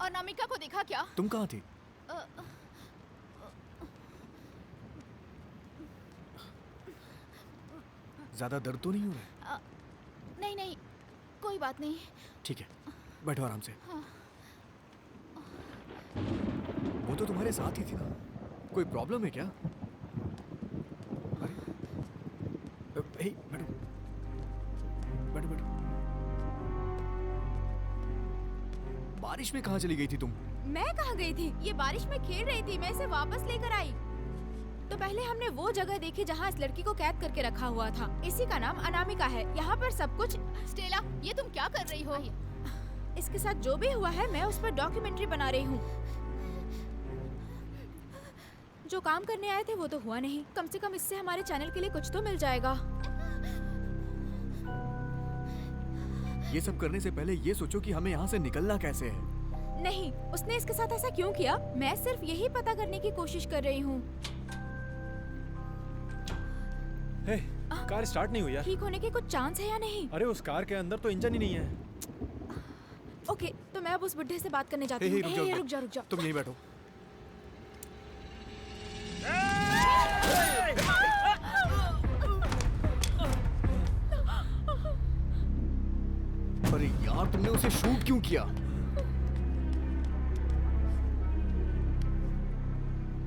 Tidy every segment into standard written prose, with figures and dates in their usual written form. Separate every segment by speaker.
Speaker 1: अनामिका को देखा क्या?
Speaker 2: तुम कहाँ थी? ज्यादा दर्द तो नहीं हो रहा है?
Speaker 1: नहीं नहीं, कोई बात नहीं।
Speaker 2: ठीक है, बैठो आराम से।
Speaker 1: हाँ।
Speaker 2: वो तो तुम्हारे साथ ही थी ना, कोई प्रॉब्लम है क्या? अरे हे, बैठो बैठो बैठो। बारिश में कहाँ चली गई थी तुम?
Speaker 1: मैं कहाँ गई थी? ये बारिश में खेल रही थी, मैं इसे वापस लेकर आई। तो पहले हमने वो जगह देखी जहाँ इस लड़की को कैद करके रखा हुआ था। इसी का नाम अनामिका है। यहाँ पर सब कुछ। स्टेला, ये तुम क्या कर रही हो? इसके साथ जो भी हुआ है मैं उस पर डॉक्यूमेंट्री बना रही हूँ। जो काम करने आए थे वो तो हुआ नहीं, कम से कम इससे हमारे चैनल के लिए कुछ तो मिल जाएगा।
Speaker 2: ये सब करने से पहले ये सोचो कि हमें यहाँ से निकलना कैसे है।
Speaker 1: नहीं, उसने इसके साथ ऐसा क्यों किया? मैं सिर्फ यही पता करने की कोशिश कर रही हूँ।
Speaker 3: हे, कार स्टार्ट नहीं हुई यार।
Speaker 1: ठीक होने के कुछ चांस है या नहीं?
Speaker 3: अरे उस कार के अंदर तो इंजन ही नहीं है।
Speaker 1: ओके, तो मैं अब उस बुड्ढे से बात करने जाती
Speaker 2: हे,
Speaker 1: हूँ।
Speaker 2: हे,
Speaker 1: रुक जा।
Speaker 2: तुम यहीं बैठो। अरे यार, तुमने उसे शूट क्यों किया?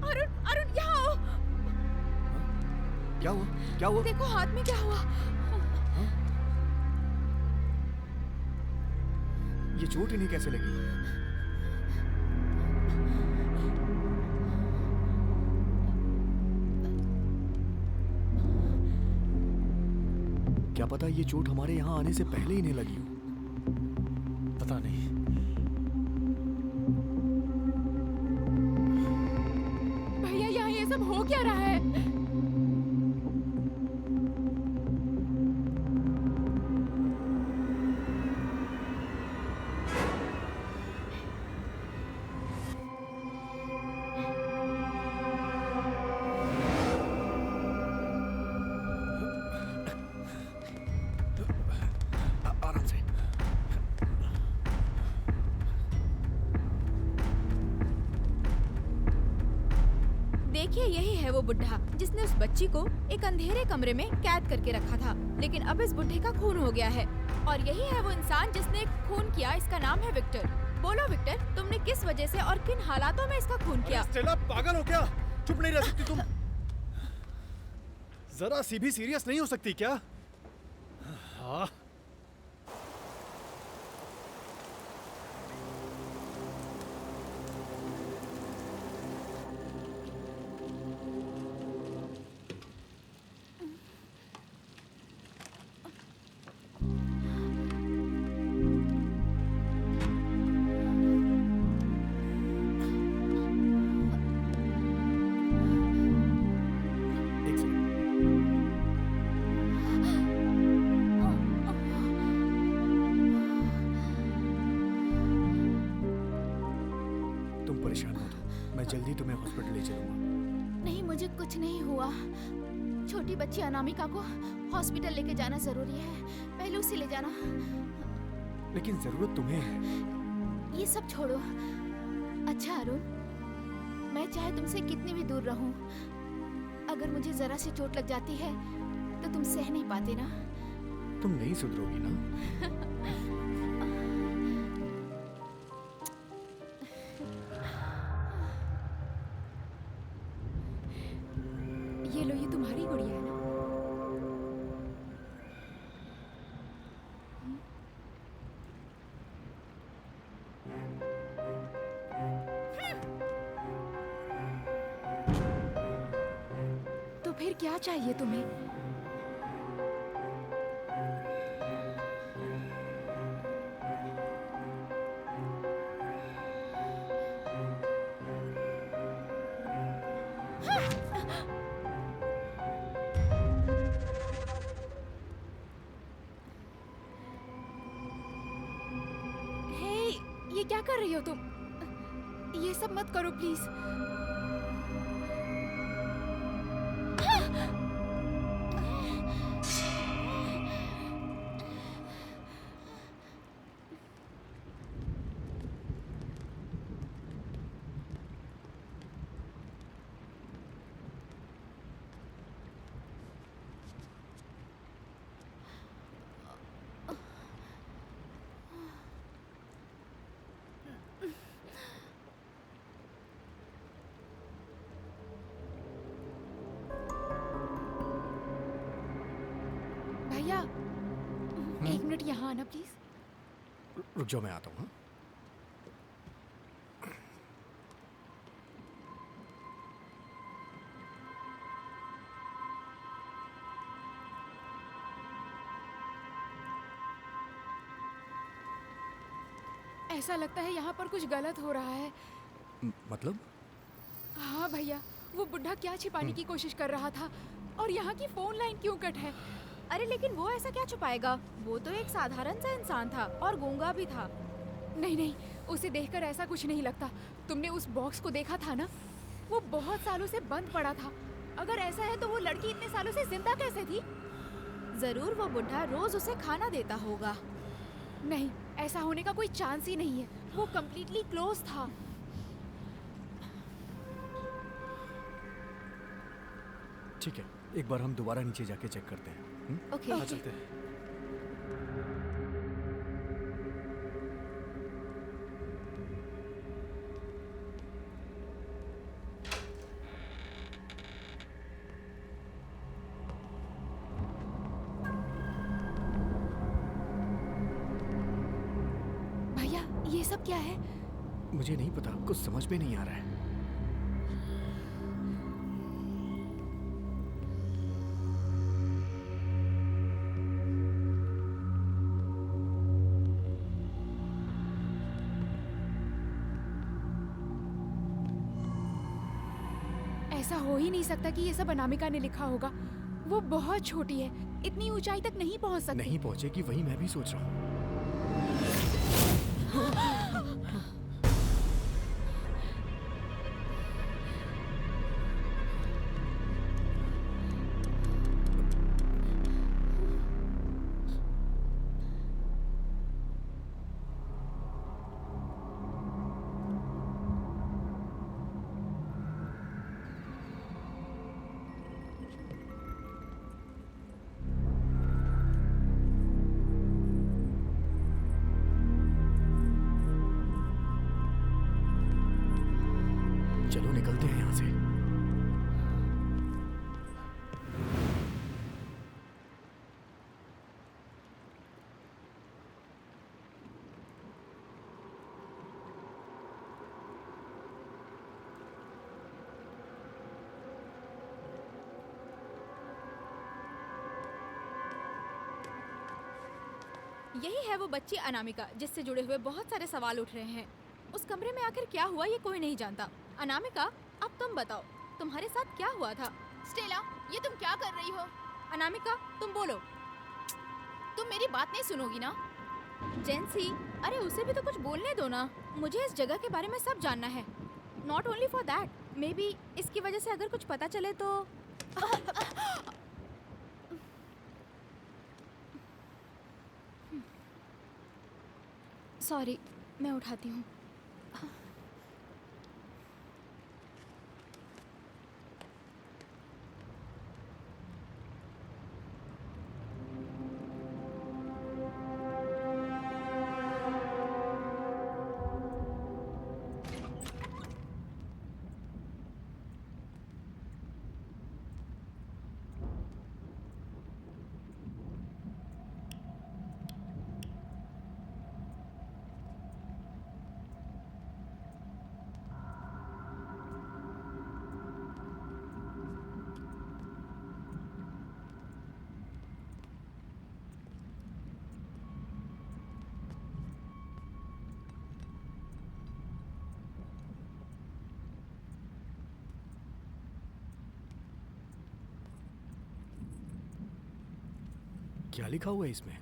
Speaker 1: अरुण यहाँ आओ।
Speaker 2: क्या हुआ? क्या हुआ?
Speaker 1: देखो हाथ में क्या हुआ।
Speaker 2: ये चोट इन्हें कैसे लगी? क्या पता ये चोट हमारे यहाँ आने से पहले इन्हें लगी हो।
Speaker 3: पता नहीं।
Speaker 1: भैया, यहाँ ये सब हो क्या रहा है?
Speaker 2: आराम से।
Speaker 1: देखिए, यही है वो बुड्ढा जिसने उस बच्ची को एक अंधेरे कमरे में कैद करके रखा था। लेकिन अब इस बुड्ढे का खून हो गया है और यही है वो इंसान जिसने खून किया। इसका नाम है विक्टर। बोलो विक्टर, तुमने किस वजह से और किन हालातों में इसका खून किया?
Speaker 3: स्टेला, पागल हो क्या? चुप नहीं रह सकती तुम? जरा सी भी सीरियस नहीं हो सकती क्या? हाँ।
Speaker 2: एक सेकंड। तुम परेशान मत हो, मैं जल्दी तुम्हें हॉस्पिटल ले चलूंगा।
Speaker 1: नहीं, मुझे कुछ नहीं हुआ। छोटी बच्ची अनामिका को हॉस्पिटल लेके जाना जरूरी है। पहले उसे ले जाना।
Speaker 2: लेकिन जरूरत तुम्हें है।
Speaker 1: ये सब छोड़ो। अच्छा अरुण, मैं चाहे तुमसे कितनी भी दूर रहूं, अगर मुझे जरा सी चोट लग जाती है तो तुम सह नहीं पाते ना?
Speaker 2: तुम नहीं सुधरोगी ना?
Speaker 1: ये लो, ये तुम्हारी गुड़िया है ना? तो फिर क्या चाहिए तुम्हें? ये क्या कर रही हो तुम? ये सब मत करो प्लीज। भैया एक मिनट यहाँ आना प्लीज।
Speaker 2: रुक जाओ, मैं आता हूँ। हाँ?
Speaker 1: ऐसा लगता है यहाँ पर कुछ गलत हो रहा है।
Speaker 2: मतलब?
Speaker 1: हाँ भैया, वो बुढ़ा क्या छिपाने की कोशिश कर रहा था और यहाँ की फोन लाइन क्यों कट है? अरे लेकिन वो ऐसा क्या छुपाएगा? वो तो एक साधारण सा इंसान था और गूंगा भी था। नहीं नहीं, उसे देखकर ऐसा कुछ नहीं लगता। तुमने उस बॉक्स को देखा था ना? वो बहुत सालों से बंद पड़ा था। अगर ऐसा है तो वो लड़की इतने सालों से जिंदा कैसे थी? जरूर वो बुढ़ा रोज उसे खाना देता होगा। नहीं, ऐसा होने का कोई चांस ही नहीं है। वो कम्प्लीटली क्लोज था।
Speaker 2: ठीक है, एक बार हम दोबारा नीचे जाके चेक करते हैं।
Speaker 1: ओके
Speaker 3: हाँ चलते हैं।
Speaker 1: भैया, ये सब क्या है?
Speaker 2: मुझे नहीं पता, कुछ समझ में नहीं आ रहा है।
Speaker 1: ऐसा हो ही नहीं सकता कि ये सब अनामिका ने लिखा होगा। वो बहुत छोटी है, इतनी ऊंचाई तक नहीं पहुंच सकती।
Speaker 2: नहीं पहुंचेगी, वही मैं भी सोच रहा हूँ। चलो निकलते हैं यहाँ से।
Speaker 1: यही है वो बच्ची अनामिका जिससे जुड़े हुए बहुत सारे सवाल उठ रहे हैं। उस कमरे में आखिर क्या हुआ ये कोई नहीं जानता। अनामिका, अब तुम बताओ, तुम्हारे साथ क्या हुआ था? स्टेला, ये तुम क्या कर रही हो? अनामिका, तुम बोलो। तुम मेरी बात नहीं सुनोगी ना? जेंसी, अरे उसे भी तो कुछ बोलने दो ना। मुझे इस जगह के बारे में सब जानना है। Not only for that, may be इसकी वजह से अगर कुछ पता चले तो। सॉरी, मैं उठाती हूँ।
Speaker 2: क्या लिखा हुआ है इसमें?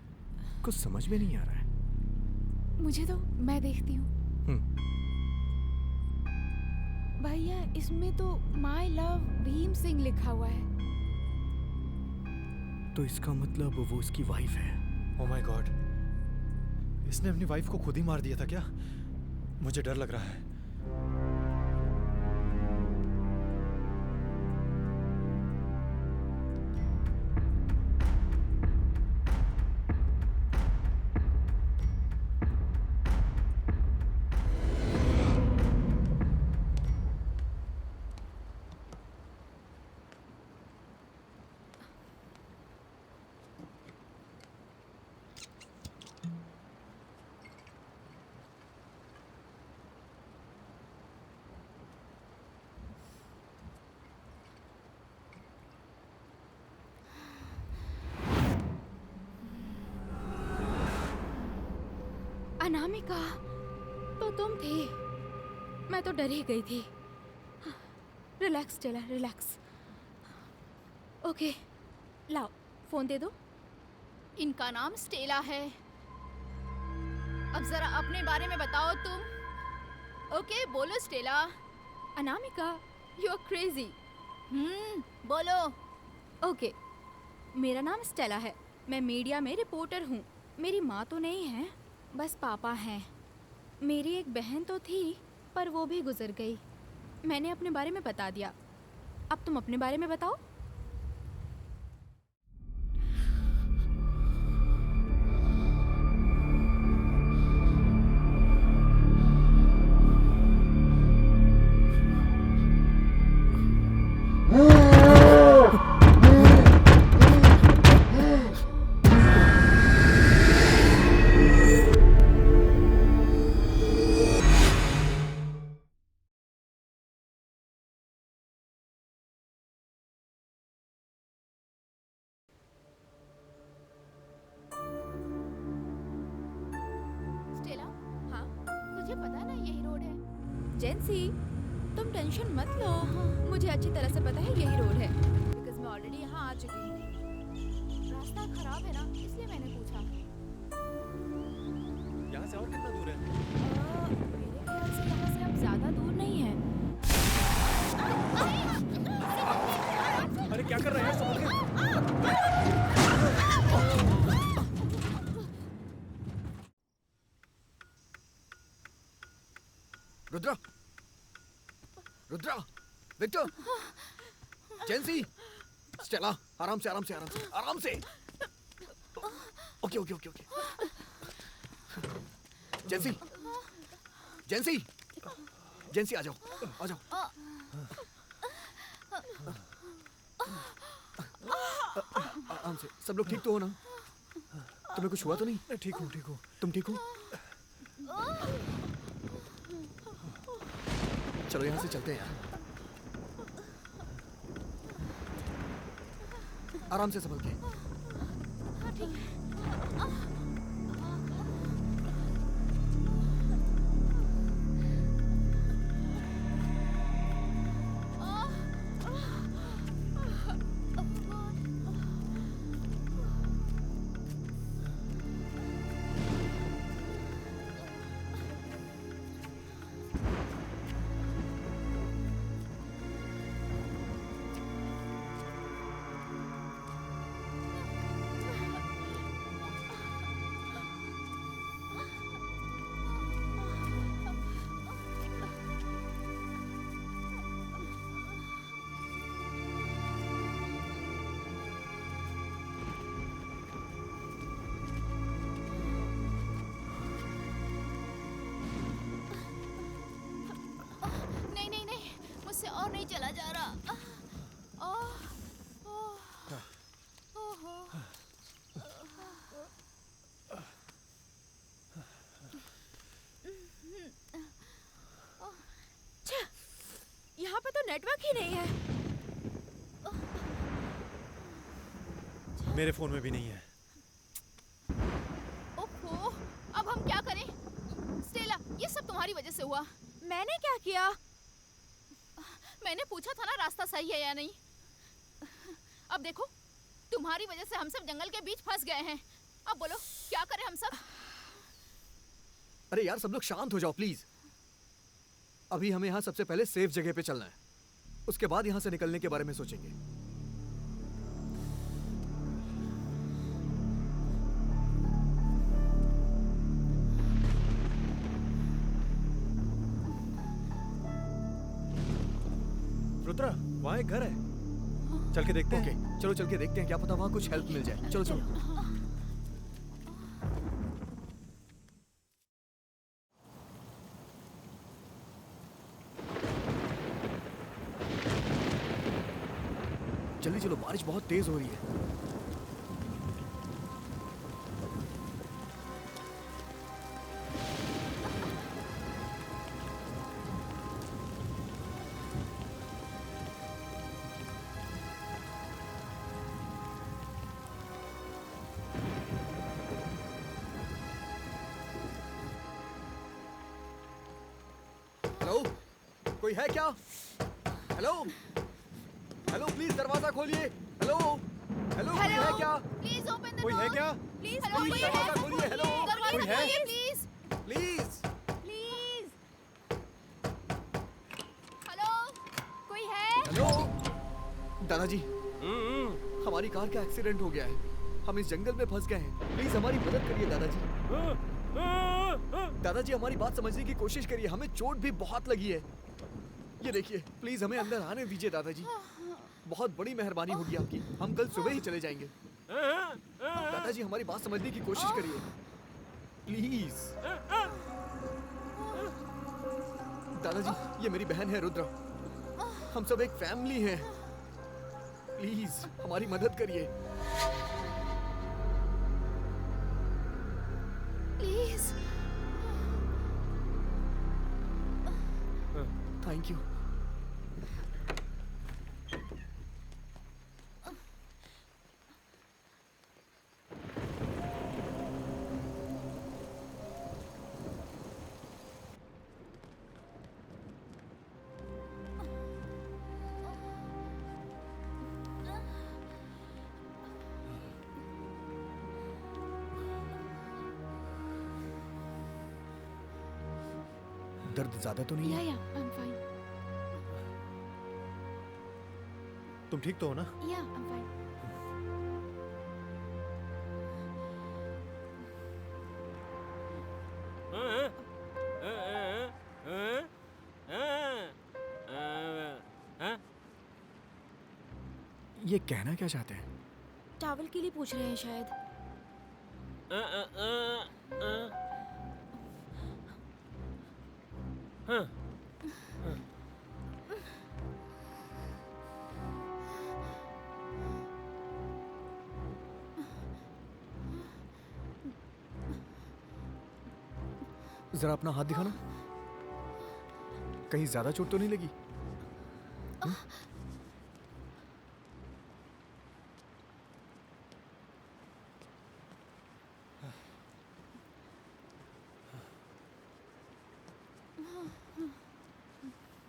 Speaker 2: कुछ समझ में नहीं आ रहा है।
Speaker 1: मुझे तो, मैं देखती हूँ। भैया, इसमें तो माई लव भीम सिंह लिखा हुआ है।
Speaker 2: तो इसका मतलब वो उसकी वाइफ है।
Speaker 3: ओह माय गॉड, इसने अपनी वाइफ को खुद ही मार दिया था क्या? मुझे डर लग रहा है।
Speaker 1: अनामिका, तो तुम थी। मैं तो डर ही गई थी। Relax Stella, relax. ओके, लाओ फोन दे दो।
Speaker 4: इनका नाम स्टेला है। अब जरा अपने बारे में बताओ तुम। ओके, बोलो Stella.
Speaker 1: Anamika, you are crazy.
Speaker 4: बोलो।
Speaker 1: ओके, मेरा नाम स्टेला है। मैं मीडिया में रिपोर्टर हूँ। मेरी माँ तो नहीं है, बस पापा हैं। मेरी एक बहन तो थी, पर वो भी गुजर गई। मैंने अपने बारे में बता दिया। अब तुम अपने बारे में बताओ।
Speaker 4: स्टेला,
Speaker 1: हाँ
Speaker 4: तुझे पता है ना यही रोड है?
Speaker 1: जेंसी, तुम टेंशन मत लो। मुझे अच्छी तरह से पता है यही रोड है, बिकॉज मैं ऑलरेडी यहाँ आ चुकी हूँ।
Speaker 4: रास्ता खराब है ना, इसलिए मैंने पूछा।
Speaker 3: यहाँ से और कितना दूर है?
Speaker 1: मेरे ख्याल से यहाँ से अब ज्यादा दूर नहीं है।
Speaker 3: अरे क्या कर रहे हैं? संभल के।
Speaker 2: रुद्रा, रुद्रा, विक्टर, जेंसी, स्टेला, आराम से, आराम से, आराम से, आराम से। Okay, okay, okay, okay. Jency, Jency, Jency, आ जाओ, आ जाओ। आराम से। सब लोग ठीक तो हो ना? तुम्हें कुछ हुआ तो नहीं?
Speaker 3: मैं ठीक हूँ, ठीक हूँ।
Speaker 2: तुम ठीक हो? चलो यहाँ से चलते हैं यार। आराम से संभल के।
Speaker 4: नहीं नहीं नहीं, मुझसे और नहीं चला जा रहा।
Speaker 1: यहाँ पे तो नेटवर्क ही नहीं है।
Speaker 3: मेरे फोन में भी नहीं है।
Speaker 4: ओहो, अब हम क्या करें? स्टेला, ये सब तुम्हारी वजह से हुआ।
Speaker 1: मैंने क्या किया?
Speaker 4: मैंने पूछा था ना रास्ता सही है या नहीं। अब देखो, तुम्हारी वजह से हम सब जंगल के बीच फंस गए हैं। अब बोलो क्या करें हम सब?
Speaker 2: अरे यार, सब लोग शांत हो जाओ प्लीज। अभी हमें यहाँ सबसे पहले सेफ जगह पे चलना है, उसके बाद यहाँ से निकलने के बारे में सोचेंगे।
Speaker 3: रुद्रा, वहाँ एक घर है। चल के देखते हैं।
Speaker 2: ओके, चलो चल के देखते हैं, क्या पता वहाँ कुछ हेल्प मिल जाए। चलो चलो। जल्दी चलो, बारिश बहुत तेज हो रही है। कोई है क्या? हेलो हेलो प्लीज दरवाजा खोलिए। हेलो हेलो कोई है क्या?
Speaker 4: प्लीज ओपन द
Speaker 3: कोई है क्या?
Speaker 4: प्लीज
Speaker 1: हेलो,
Speaker 4: कोई
Speaker 1: कोई
Speaker 4: है?
Speaker 2: दरवाजा खोलिए। हेलो
Speaker 4: दरवाजा
Speaker 3: कोई है?
Speaker 4: खोलिए प्लीज।
Speaker 2: प्लीज।
Speaker 1: प्लीज
Speaker 4: हेलो
Speaker 1: कोई है?
Speaker 2: हेलो दादाजी, हमारी कार का एक्सीडेंट हो गया है। हम इस जंगल में फंस गए हैं। प्लीज हमारी मदद करिए दादाजी। दादाजी हमारी बात समझने की कोशिश करिए, हमें चोट भी बहुत लगी है। ये देखिए, प्लीज हमें अंदर आने दीजिए दादाजी। बहुत बड़ी मेहरबानी होगी आपकी। हम कल सुबह ही चले जाएंगे। दादाजी हमारी बात समझने की कोशिश करिए प्लीज। दादाजी ये मेरी बहन है रुद्रा। हम सब एक फैमिली हैं। प्लीज हमारी मदद करिए।
Speaker 4: प्लीज।
Speaker 2: Thank you. दर्द ज्यादा तो नहीं है?
Speaker 1: या आई एम फाइन।
Speaker 3: तुम ठीक तो हो ना?
Speaker 1: या आई एम फाइन।
Speaker 2: ये कहना क्या चाहते हैं?
Speaker 1: टावल के लिए पूछ रहे हैं शायद।
Speaker 2: जरा अपना हाथ दिखाना। कहीं ज्यादा चोट तो नहीं लगी?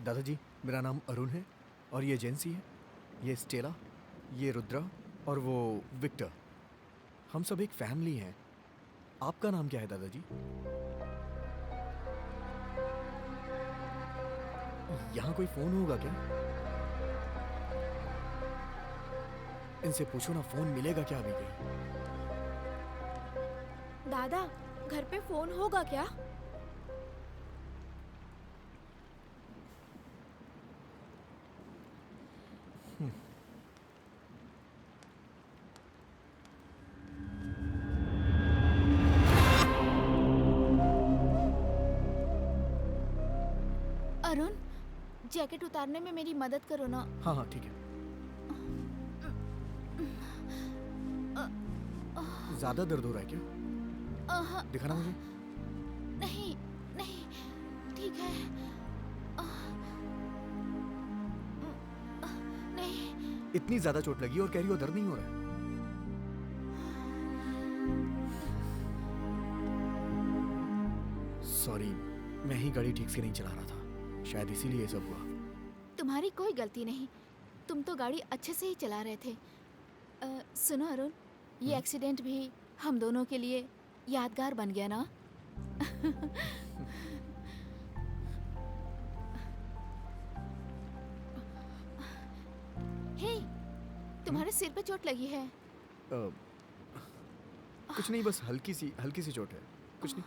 Speaker 2: दादाजी मेरा नाम अरुण है और ये एजेंसी है। ये स्टेला, ये रुद्रा और वो विक्टर। हम सब एक फैमिली हैं। आपका नाम क्या है दादाजी? यहाँ कोई फोन होगा क्या? इनसे पूछो ना, फोन मिलेगा क्या अभी कहीं?
Speaker 1: दादा घर पे फोन होगा क्या? अरुण जैकेट उतारने में मेरी मदद करो ना।
Speaker 2: हाँ हाँ ठीक है। ज्यादा दर्द हो रहा है क्या? दिखाना मुझे।
Speaker 1: नहीं नहीं ठीक है। नहीं।
Speaker 2: इतनी ज्यादा चोट लगी और कह रही हो दर्द नहीं हो रहा है? सॉरी, मैं ही गाड़ी ठीक से नहीं चला रहा था, शायद इसीलिए ये सब हुआ।
Speaker 1: तुम्हारी कोई गलती नहीं, तुम तो गाड़ी अच्छे से ही चला रहे थे। सुनो अरुण, ये एक्सीडेंट भी हम दोनों के लिए यादगार बन गया ना? हे, तुम्हारे सिर पे चोट लगी है।
Speaker 2: कुछ नहीं, बस हल्की सी चोट है, कुछ नहीं।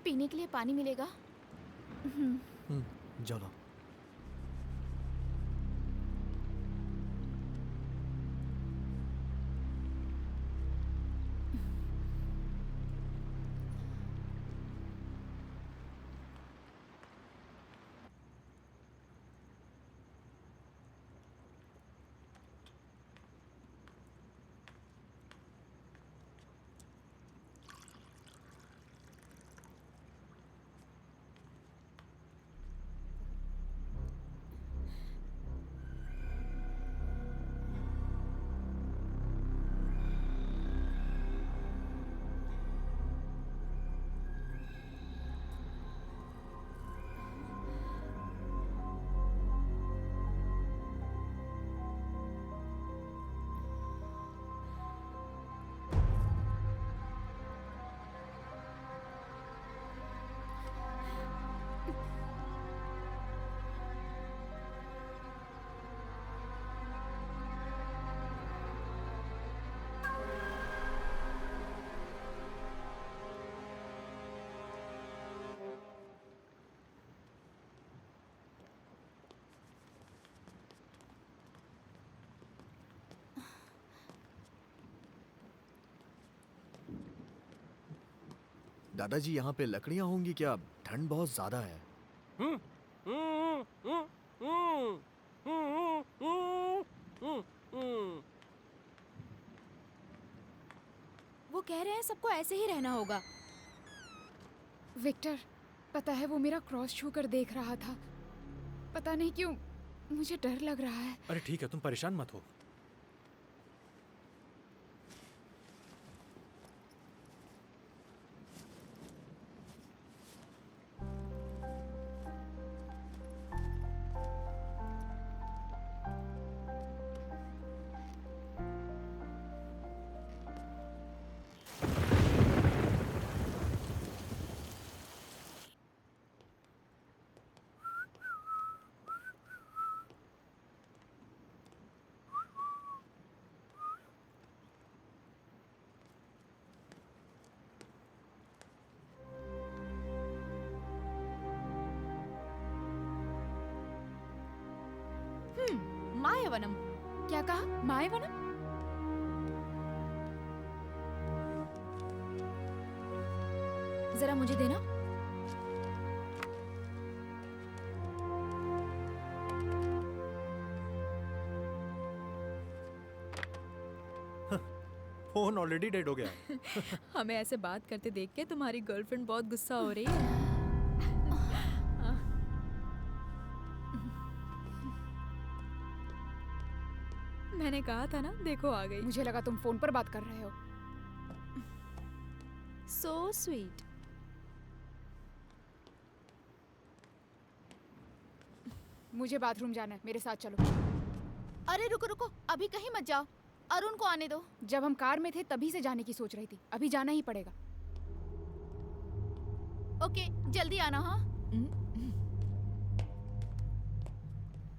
Speaker 1: पीने के लिए पानी मिलेगा?
Speaker 2: जाओ लाओ। दादाजी यहाँ पे लकड़ियाँ होंगी क्या? ठंड बहुत ज्यादा है।
Speaker 1: वो कह रहे हैं सबको ऐसे ही रहना होगा।
Speaker 5: विक्टर, पता है वो मेरा क्रॉस छू कर देख रहा था। पता नहीं क्यों मुझे डर लग रहा है।
Speaker 3: अरे ठीक है, तुम परेशान मत हो।
Speaker 1: मायावनम।
Speaker 5: क्या कहा? मायावनम?
Speaker 1: जरा मुझे देना।
Speaker 3: फोन ऑलरेडी डेड हो गया है।
Speaker 1: हमें ऐसे बात करते देख के तुम्हारी गर्लफ्रेंड बहुत गुस्सा हो रही है। मैंने कहा था ना, देखो आ गई।
Speaker 5: मुझे लगा तुम फोन पर बात कर रहे हो।
Speaker 1: So sweet.
Speaker 5: मुझे बाथरूम जाना है, मेरे साथ चलो।
Speaker 4: अरे रुको रुको, अभी कहीं मत जाओ, अरुण को आने दो।
Speaker 5: जब हम कार में थे तभी से जाने की सोच रही थी, अभी जाना ही पड़ेगा।
Speaker 4: ओके, जल्दी आना। हाँ,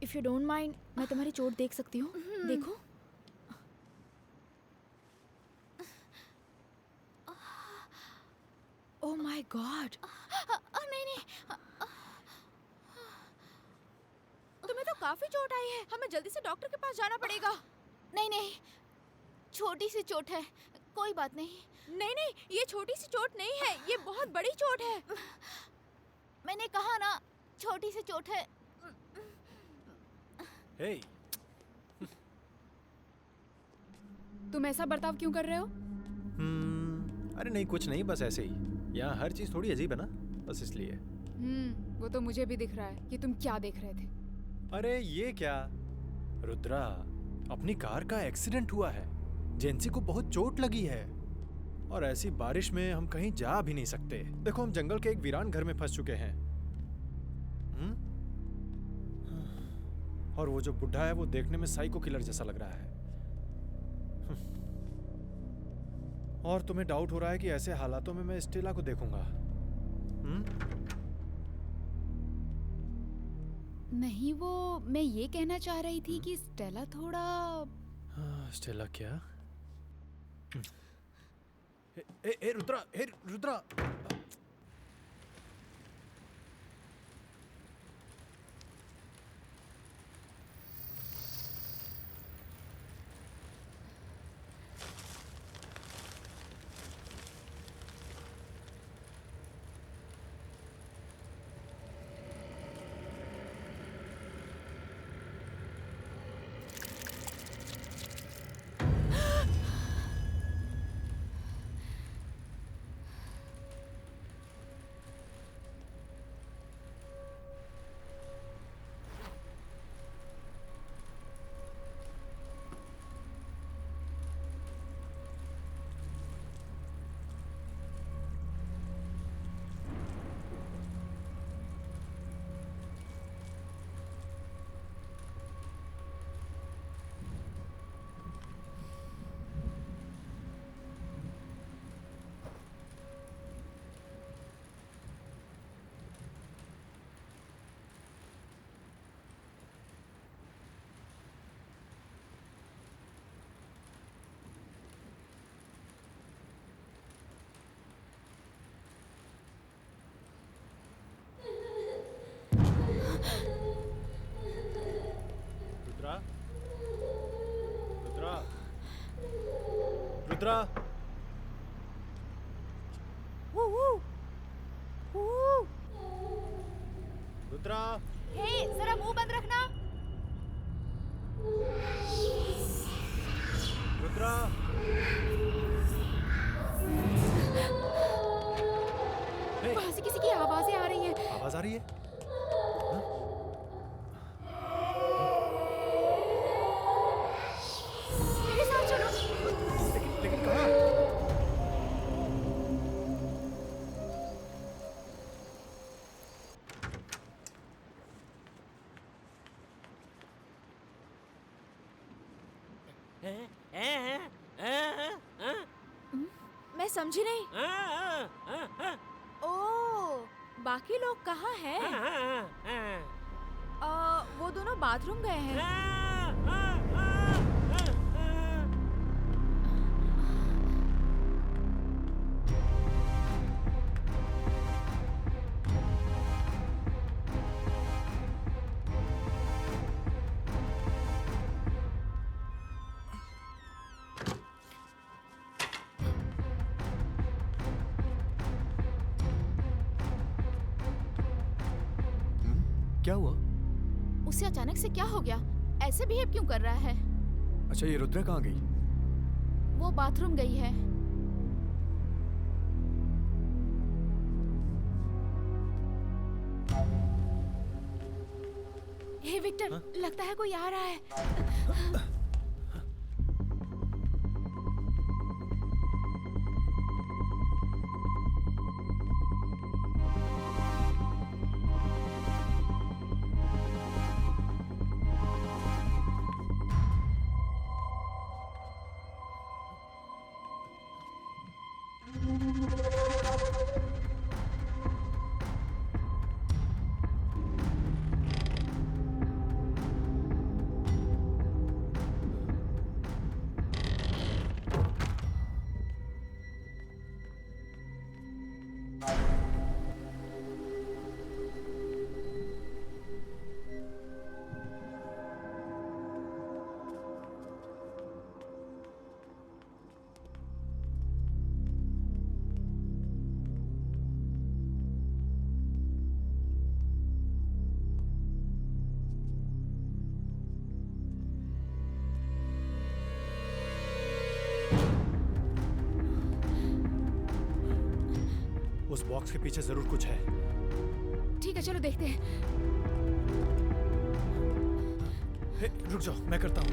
Speaker 1: इफ यू डोंट माइंड, मैं तुम्हारी चोट देख सकती हूँ? देखो। Oh my God.
Speaker 4: नहीं नहीं,
Speaker 1: तुम्हें तो काफी चोट आई है। हमें जल्दी से डॉक्टर के पास जाना पड़ेगा।
Speaker 4: नहीं नहीं, छोटी सी चोट है, कोई बात नहीं।
Speaker 1: नहीं नहीं, ये छोटी सी चोट नहीं है, ये बहुत बड़ी चोट है।
Speaker 4: मैंने कहा ना, छोटी सी चोट है।
Speaker 3: हे,
Speaker 5: तुम ऐसा बर्ताव क्यों कर रहे हो?
Speaker 3: अरे नहीं, कुछ नहीं, बस ऐसे ही। यहाँ हर चीज थोड़ी अजीब है ना, बस इसलिए।
Speaker 5: वो तो मुझे भी दिख रहा है कि तुम क्या देख रहे थे।
Speaker 3: अरे ये क्या रुद्रा, अपनी कार का एक्सीडेंट हुआ है, जेंसी को बहुत चोट लगी है, और ऐसी बारिश में हम कहीं जा भी नहीं सकते। देखो, हम जंगल के एक वीरान घर में फंस चुके हैं। और वो जो बुढ़ा है वो देखने में साइको किलर जैसा लग रहा है। और तुम्हें डाउट हो रहा है कि ऐसे हालातों में मैं स्टेला को देखूंगा?
Speaker 5: नहीं, वो मैं ये कहना चाह रही थी कि स्टेला थोड़ा।
Speaker 3: स्टेला क्या? ए रुद्रा, रुद्रा। रुद्रा, रुद्रा,
Speaker 1: हे, जरा मुंह बंद रखना।
Speaker 3: रुद्रा। हे,
Speaker 5: वहाँ से किसी की आवाजें आ रही हैं।
Speaker 3: आवाज आ रही है?
Speaker 1: मेरे साथ चलो।
Speaker 3: लेकिन कहाँ?
Speaker 1: मैं समझी नहीं। ओ, बाकी लोग कहाँ हैं? वो दोनों बाथरूम गए हैं।
Speaker 2: क्या हुआ?
Speaker 4: उसे अचानक से क्या हो गया? ऐसे बिहेव क्यों कर रहा है?
Speaker 2: अच्छा, ये रुद्रा कहाँ गई?
Speaker 4: वो बाथरूम गई है।
Speaker 1: हे विक्टर, लगता है कोई आ रहा है।
Speaker 3: उस बॉक्स के पीछे जरूर कुछ है।
Speaker 5: ठीक है, चलो देखते हैं।
Speaker 3: हे, रुक जाओ, मैं करता हूँ।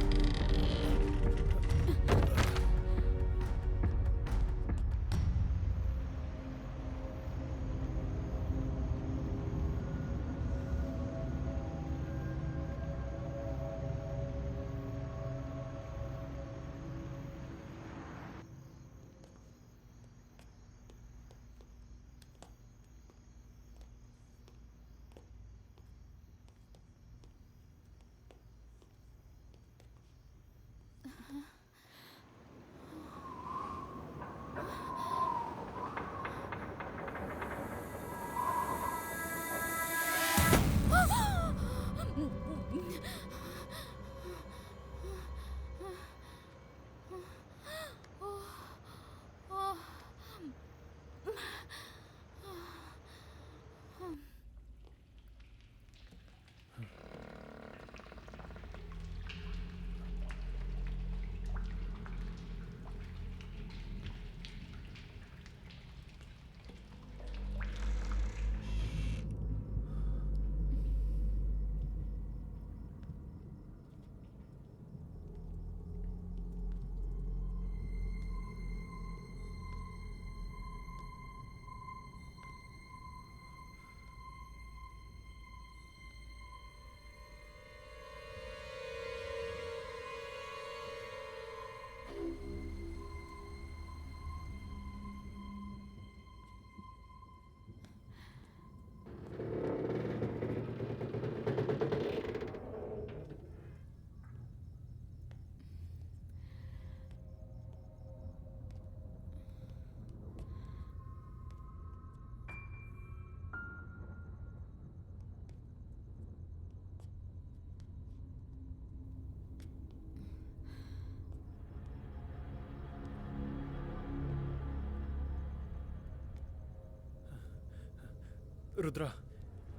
Speaker 3: रुद्रा,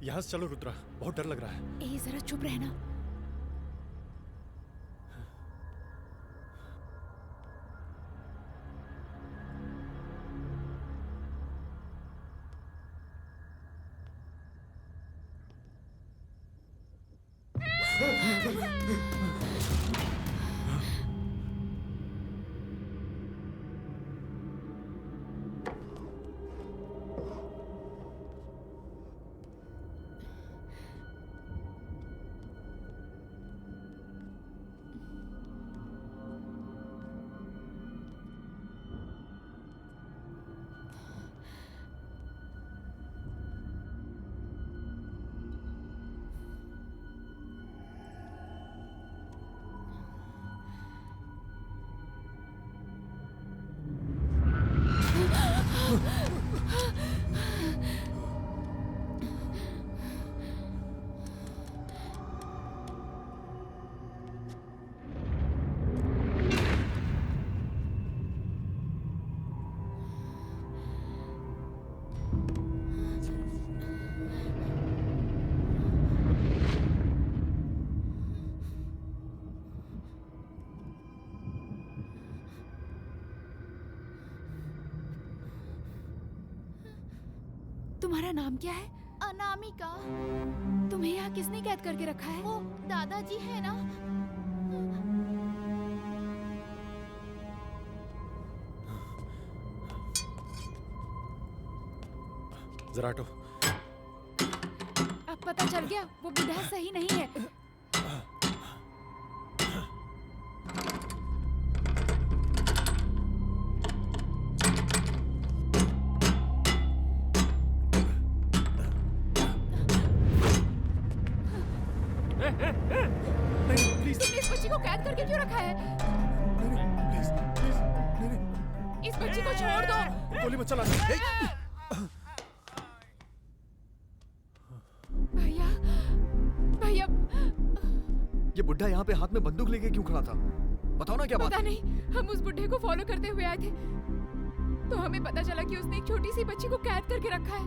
Speaker 3: यहाँ से चलो रुद्रा, बहुत डर लग रहा है।
Speaker 5: ए जरा चुप रहना। तुम्हारा नाम क्या है?
Speaker 4: अनामिका।
Speaker 5: तुम्हें यहाँ किसने कैद करके रखा है?
Speaker 4: वो दादाजी है ना।
Speaker 3: जरा हटो।
Speaker 5: अब पता चल गया वो बुढ़ा सही नहीं है। तुमने इस बच्ची को कैद करके क्यों रखा है?
Speaker 3: प्लीज प्लीज, नहीं,
Speaker 5: इस बच्ची को छोड़ दो।
Speaker 3: गोली मत चला।
Speaker 5: भैया भैया,
Speaker 2: ये बुढ़ा यहाँ पे हाथ में बंदूक लेके क्यों खड़ा था? बताओ ना क्या बात
Speaker 5: पता
Speaker 2: है?
Speaker 5: नहीं, हम उस बुढ़े को फॉलो करते हुए आए थे तो हमें पता चला कि उसने एक छोटी सी बच्ची को कैद करके रखा है।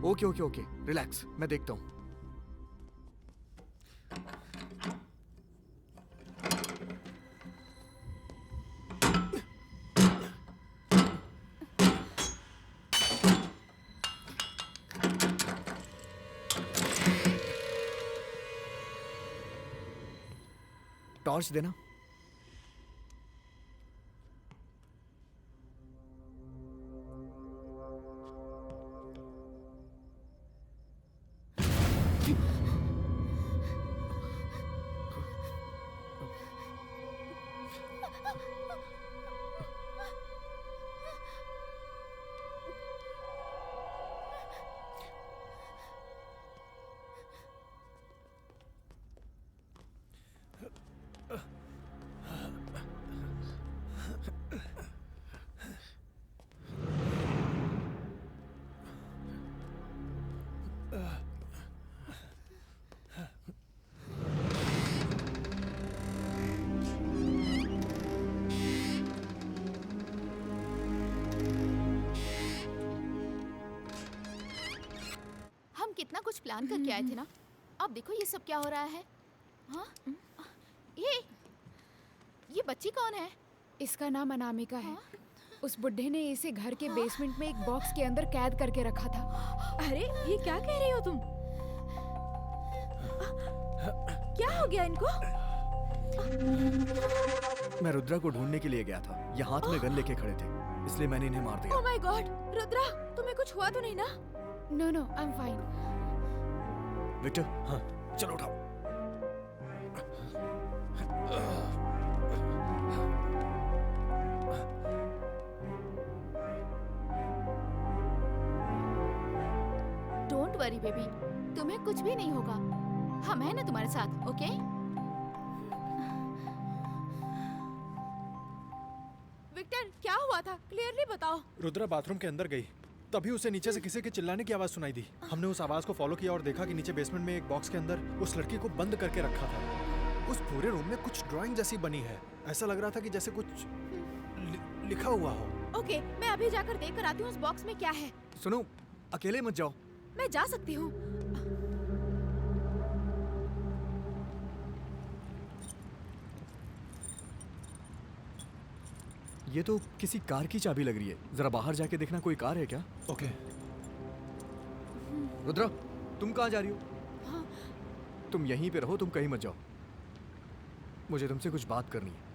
Speaker 2: ओके ओके ओके, रिलैक्स, मैं देखता हूँ। टॉर्च देना।
Speaker 4: कितना कुछ प्लान करके आए थे ना। अब देखो ये सब क्या हो रहा है। हाँ, ये बच्ची कौन है?
Speaker 5: इसका नाम अनामिका है।
Speaker 4: हाँ?
Speaker 5: उस बुढ़े ने इसे घर के बेसमेंट में एक बॉक्स के अंदर कैद करके रखा था।
Speaker 1: अरे ये क्या कह रही हो तुम? क्या हो गया इनको?
Speaker 2: मैं रुद्रा को ढूंढने के लिए गया था। ये हाथ में गन लेके खड़े थे, इसलिए मैंने इन्हें मार दिया।
Speaker 1: ओह माय गॉड, रुद्रा तुम्हें कुछ हुआ तो नहीं ना?
Speaker 5: No no, I am fine.
Speaker 2: Victor, हाँ, चलो उठाओ।
Speaker 4: डोंट वरी बेबी, तुम्हें कुछ भी नहीं होगा। हम हैं ना तुम्हारे साथ, ओके?
Speaker 1: विक्टर क्या हुआ था? क्लियरली बताओ।
Speaker 3: रुद्रा बाथरूम के अंदर गई, तभी उसे नीचे से किसी के चिल्लाने की आवाज सुनाई दी। हमने उस आवाज को फॉलो किया और देखा कि नीचे बेसमेंट में एक बॉक्स के अंदर उस लड़की को बंद करके रखा था। उस पूरे रूम में कुछ ड्राइंग जैसी बनी है। ऐसा लग रहा था कि जैसे कुछ लिखा हुआ हो।
Speaker 1: ओके, मैं अभी जाकर देख कर आती हूँ उस बॉक्स में क्या है।
Speaker 2: सुनो, अकेले मत जाओ,
Speaker 1: मैं जा सकती हूँ।
Speaker 2: ये तो किसी कार की चाबी लग रही है। जरा बाहर जाके देखना कोई कार है क्या।
Speaker 3: ओके।
Speaker 2: रुद्रा, तुम कहाँ जा रही हो?
Speaker 1: हाँ।
Speaker 2: तुम यहीं पे रहो, तुम कहीं मत जाओ। मुझे तुमसे कुछ बात करनी है।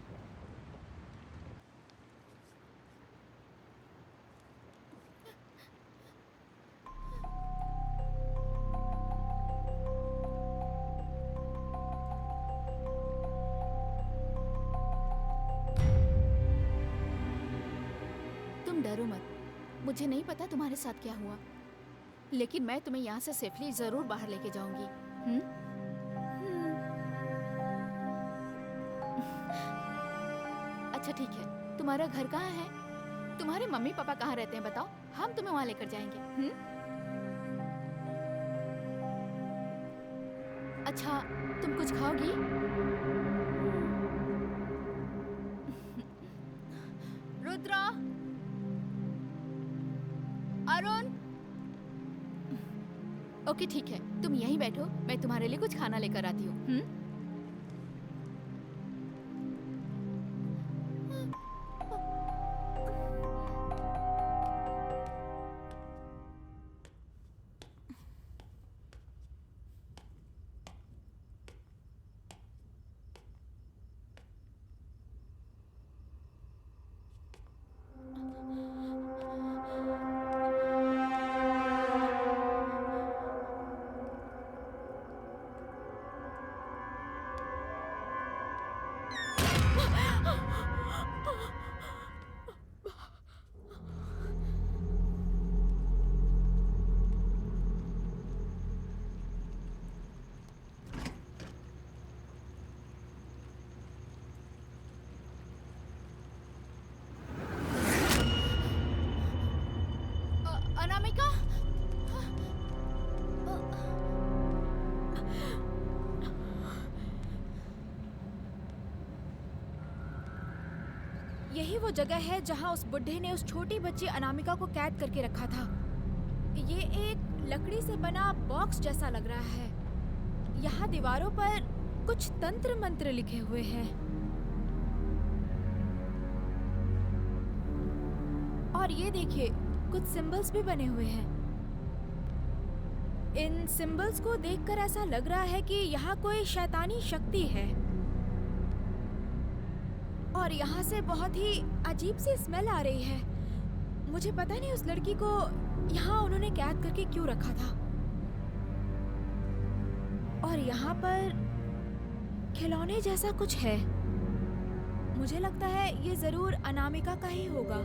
Speaker 4: तुम डरो मत। मुझे नहीं पता तुम्हारे साथ क्या हुआ, लेकिन मैं तुम्हें यहाँ से सेफली जरूर बाहर लेके जाऊंगी। अच्छा ठीक है, तुम्हारा घर कहाँ है? तुम्हारे मम्मी पापा कहाँ रहते हैं बताओ, हम तुम्हें वहाँ लेकर जाएंगे। अच्छा, तुम कुछ खाओगी? रुद्रा, अरुण। ओके ठीक है, तुम यहीं बैठो, मैं तुम्हारे लिए कुछ खाना लेकर आती हूँ। अनामिका,
Speaker 1: यही वो जगह है जहाँ उस बुड्ढे ने उस छोटी बच्ची अनामिका को कैद करके रखा था। ये एक लकड़ी से बना बॉक्स जैसा लग रहा है। यहाँ दीवारों पर कुछ तंत्र मंत्र लिखे हुए हैं और ये देखिए, कुछ सिंबल्स भी बने हुए हैं। इन सिंबल्स को देखकर ऐसा लग रहा है कि यहाँ कोई शैतानी शक्ति है और यहाँ से बहुत ही अजीब सी स्मेल आ रही है। मुझे पता नहीं उस लड़की को यहाँ उन्होंने कैद करके क्यों रखा था। और यहाँ पर खिलौने जैसा कुछ है। मुझे लगता है ये जरूर अनामिका का ही होगा।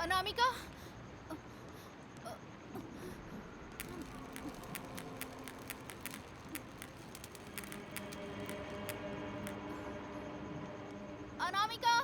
Speaker 4: अनामिका, अनामिका,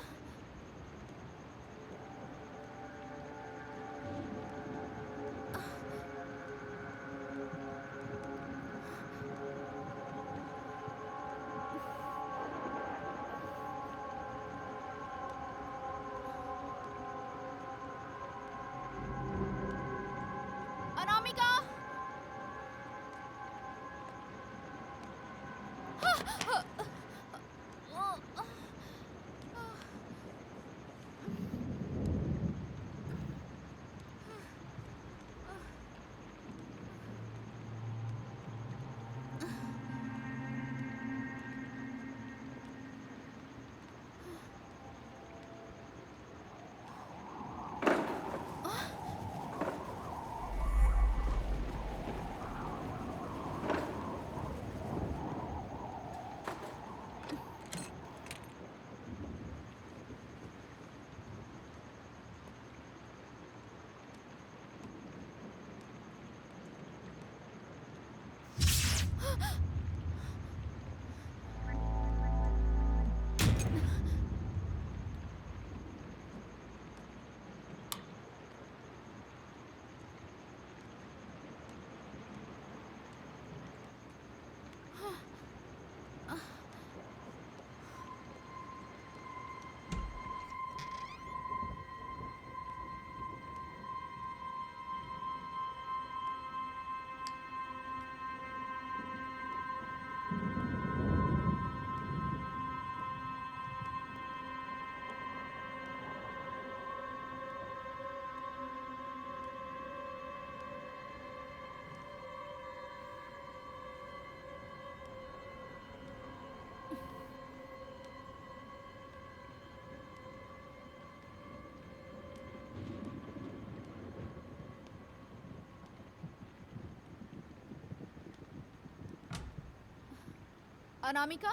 Speaker 4: अनामिका?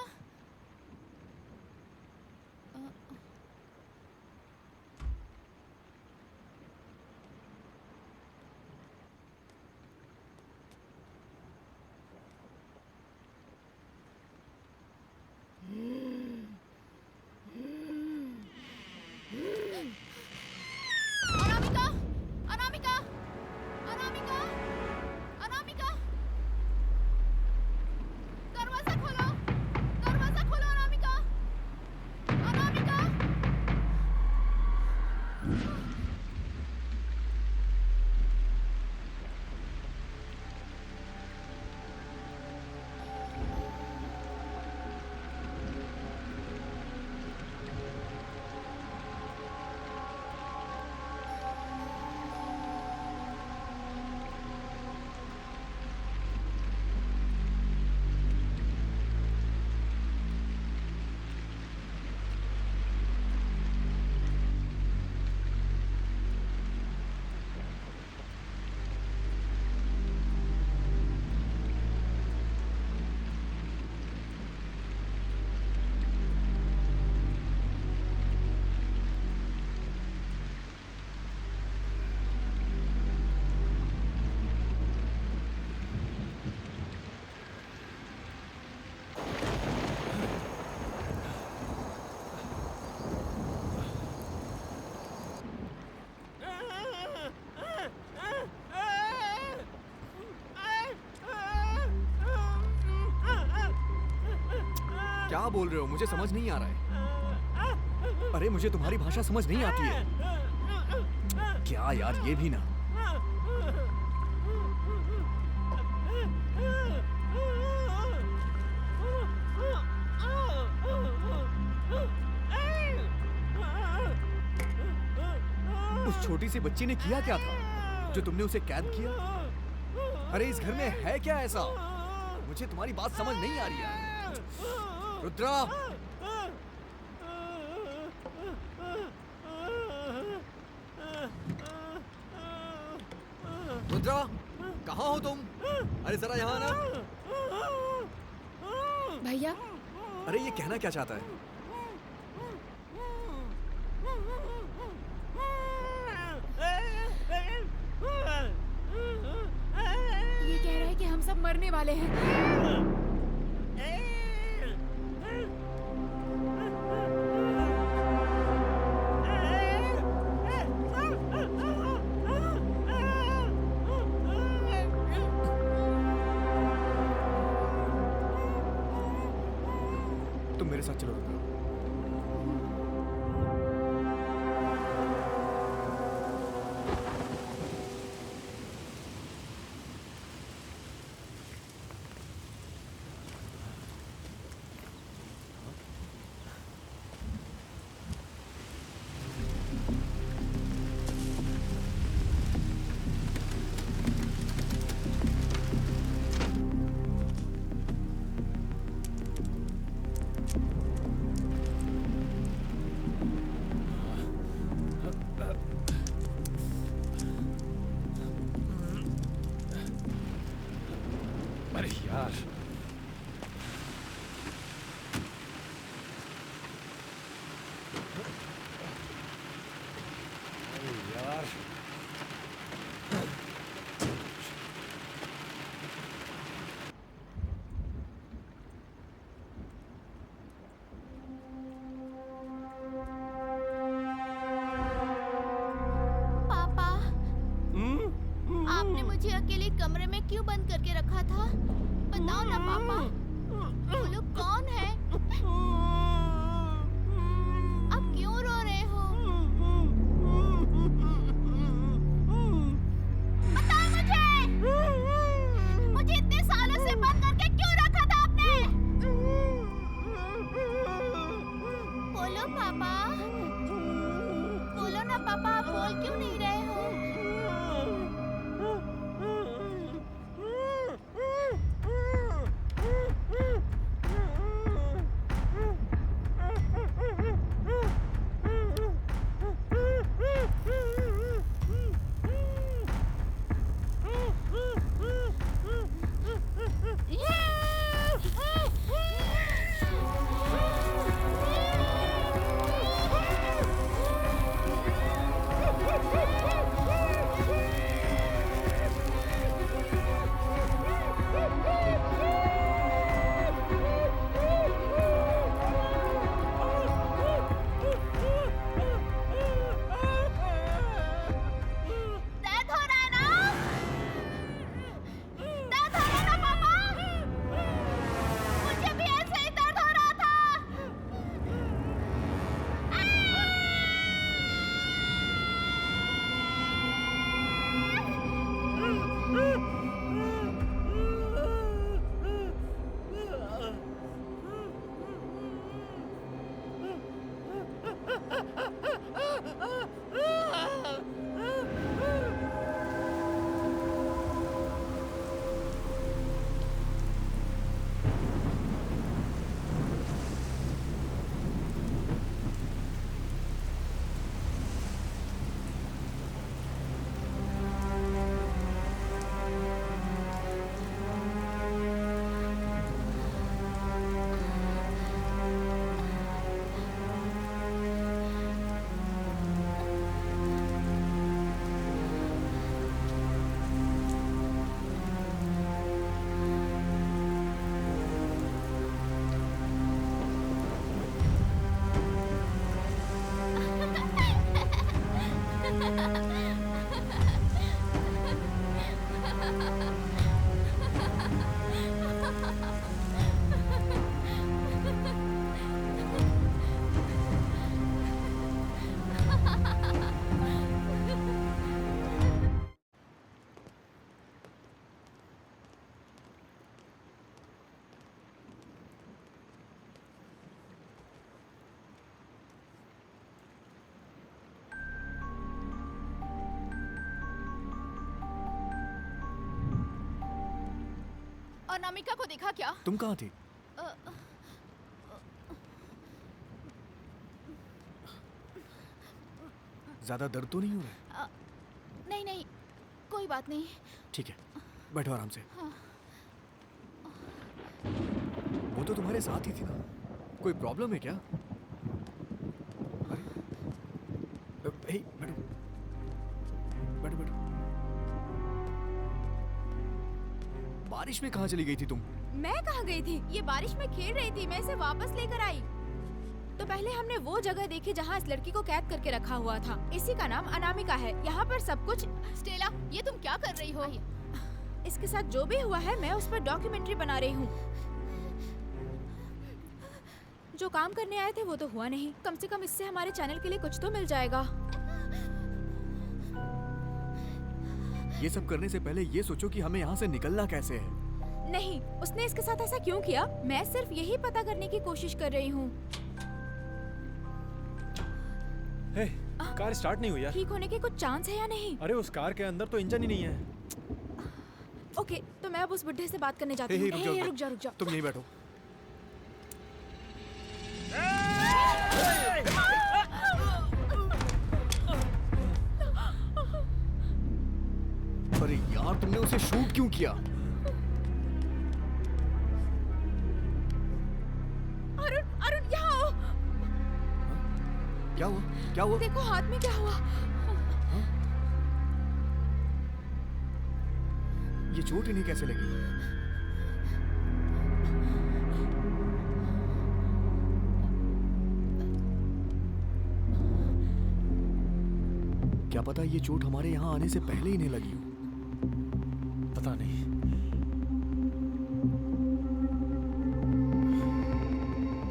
Speaker 4: अनामिका! अनामिका! अनामिका! अनामिका! दरवाजा खोलो! दरवाजा खोलो अनामिका! अनामिका!
Speaker 2: क्या बोल रहे हो? मुझे समझ नहीं आ रहा है। अरे मुझे तुम्हारी भाषा समझ नहीं आती है। क्या यार, ये भी ना। उस छोटी सी बच्ची ने किया क्या था जो तुमने उसे कैद किया? अरे इस घर में है क्या ऐसा? मुझे तुम्हारी बात समझ नहीं आ रही है। रुद्रा! रुद्रा, कहाँ हो तुम? अरे जरा यहाँ आना।
Speaker 5: भैया,
Speaker 2: अरे ये कहना क्या चाहता है?
Speaker 5: ये कह रहा है कि हम सब मरने वाले हैं।
Speaker 2: तुम मेरे साथ चलो रुद्रा।
Speaker 3: अरे यार, अरे यार,
Speaker 4: पापा, आपने मुझे अकेले कमरे में क्यों बंद करके रखा था? बताओ ना पापा, वो लोग कौन है? आप क्यों रो रहे हो? बताओ मुझे इतने सालों से बंद करके क्यों रखा था आपने? बोलो पापा, बोलो ना पापा, आप बोल क्यों नहीं रहे हो? अनामिका को देखा क्या?
Speaker 2: तुम कहाँ थी?
Speaker 4: अ,
Speaker 2: ज्यादा दर्द तो नहीं हो रहा है?
Speaker 4: नहीं नहीं, कोई बात नहीं।
Speaker 2: ठीक है, बैठो आराम से।
Speaker 4: हाँ।
Speaker 2: वो तो तुम्हारे साथ ही थी ना, कोई प्रॉब्लम है क्या? अरे, हे, बैठो बैठो बैठो। बारिश में कहाँ चली गई थी तुम?
Speaker 1: मैं कहाँ गई थी? ये बारिश में खेल रही थी, मैं इसे वापस लेकर आई। तो पहले हमने वो जगह देखी जहाँ इस लड़की को कैद करके रखा हुआ था। इसी का नाम अनामिका है। यहाँ पर सब कुछ।
Speaker 4: स्टेला, ये तुम क्या कर रही हो?
Speaker 1: इसके साथ जो भी हुआ है मैं उस पर डॉक्यूमेंट्री बना रही हूँ। जो काम करने आए थे वो तो हुआ नहीं, कम से कम इससे हमारे चैनल के लिए कुछ तो मिल जाएगा।
Speaker 2: ये सब करने से पहले ये सोचो कि हमें यहाँ से निकलना कैसे है।
Speaker 1: नहीं, उसने इसके साथ ऐसा क्यों किया? मैं सिर्फ यही पता करने की कोशिश कर रही हूँ।
Speaker 3: हे, कार स्टार्ट नहीं हुई यार।
Speaker 1: ठीक होने के कुछ चांस है या नहीं?
Speaker 3: अरे उस कार के अंदर तो इंजन ही नहीं है।
Speaker 1: ओके, तो मैं अब उस बुड्ढे से बात करने जाती
Speaker 2: हे,
Speaker 1: हूँ।
Speaker 2: रुक जाओ,
Speaker 1: रुक जा।
Speaker 2: तुम यहीं बैठो। अरे यार, तुमने उसे शूट क्यों किया?
Speaker 1: अरुण यहाँ आओ।
Speaker 2: क्या हुआ? क्या हुआ?
Speaker 1: देखो हाथ में क्या हुआ।
Speaker 2: ये चोट इन्हें कैसे लगी? क्या पता ये चोट हमारे यहाँ आने से पहले ही नहीं लगी हो।
Speaker 3: पता नहीं।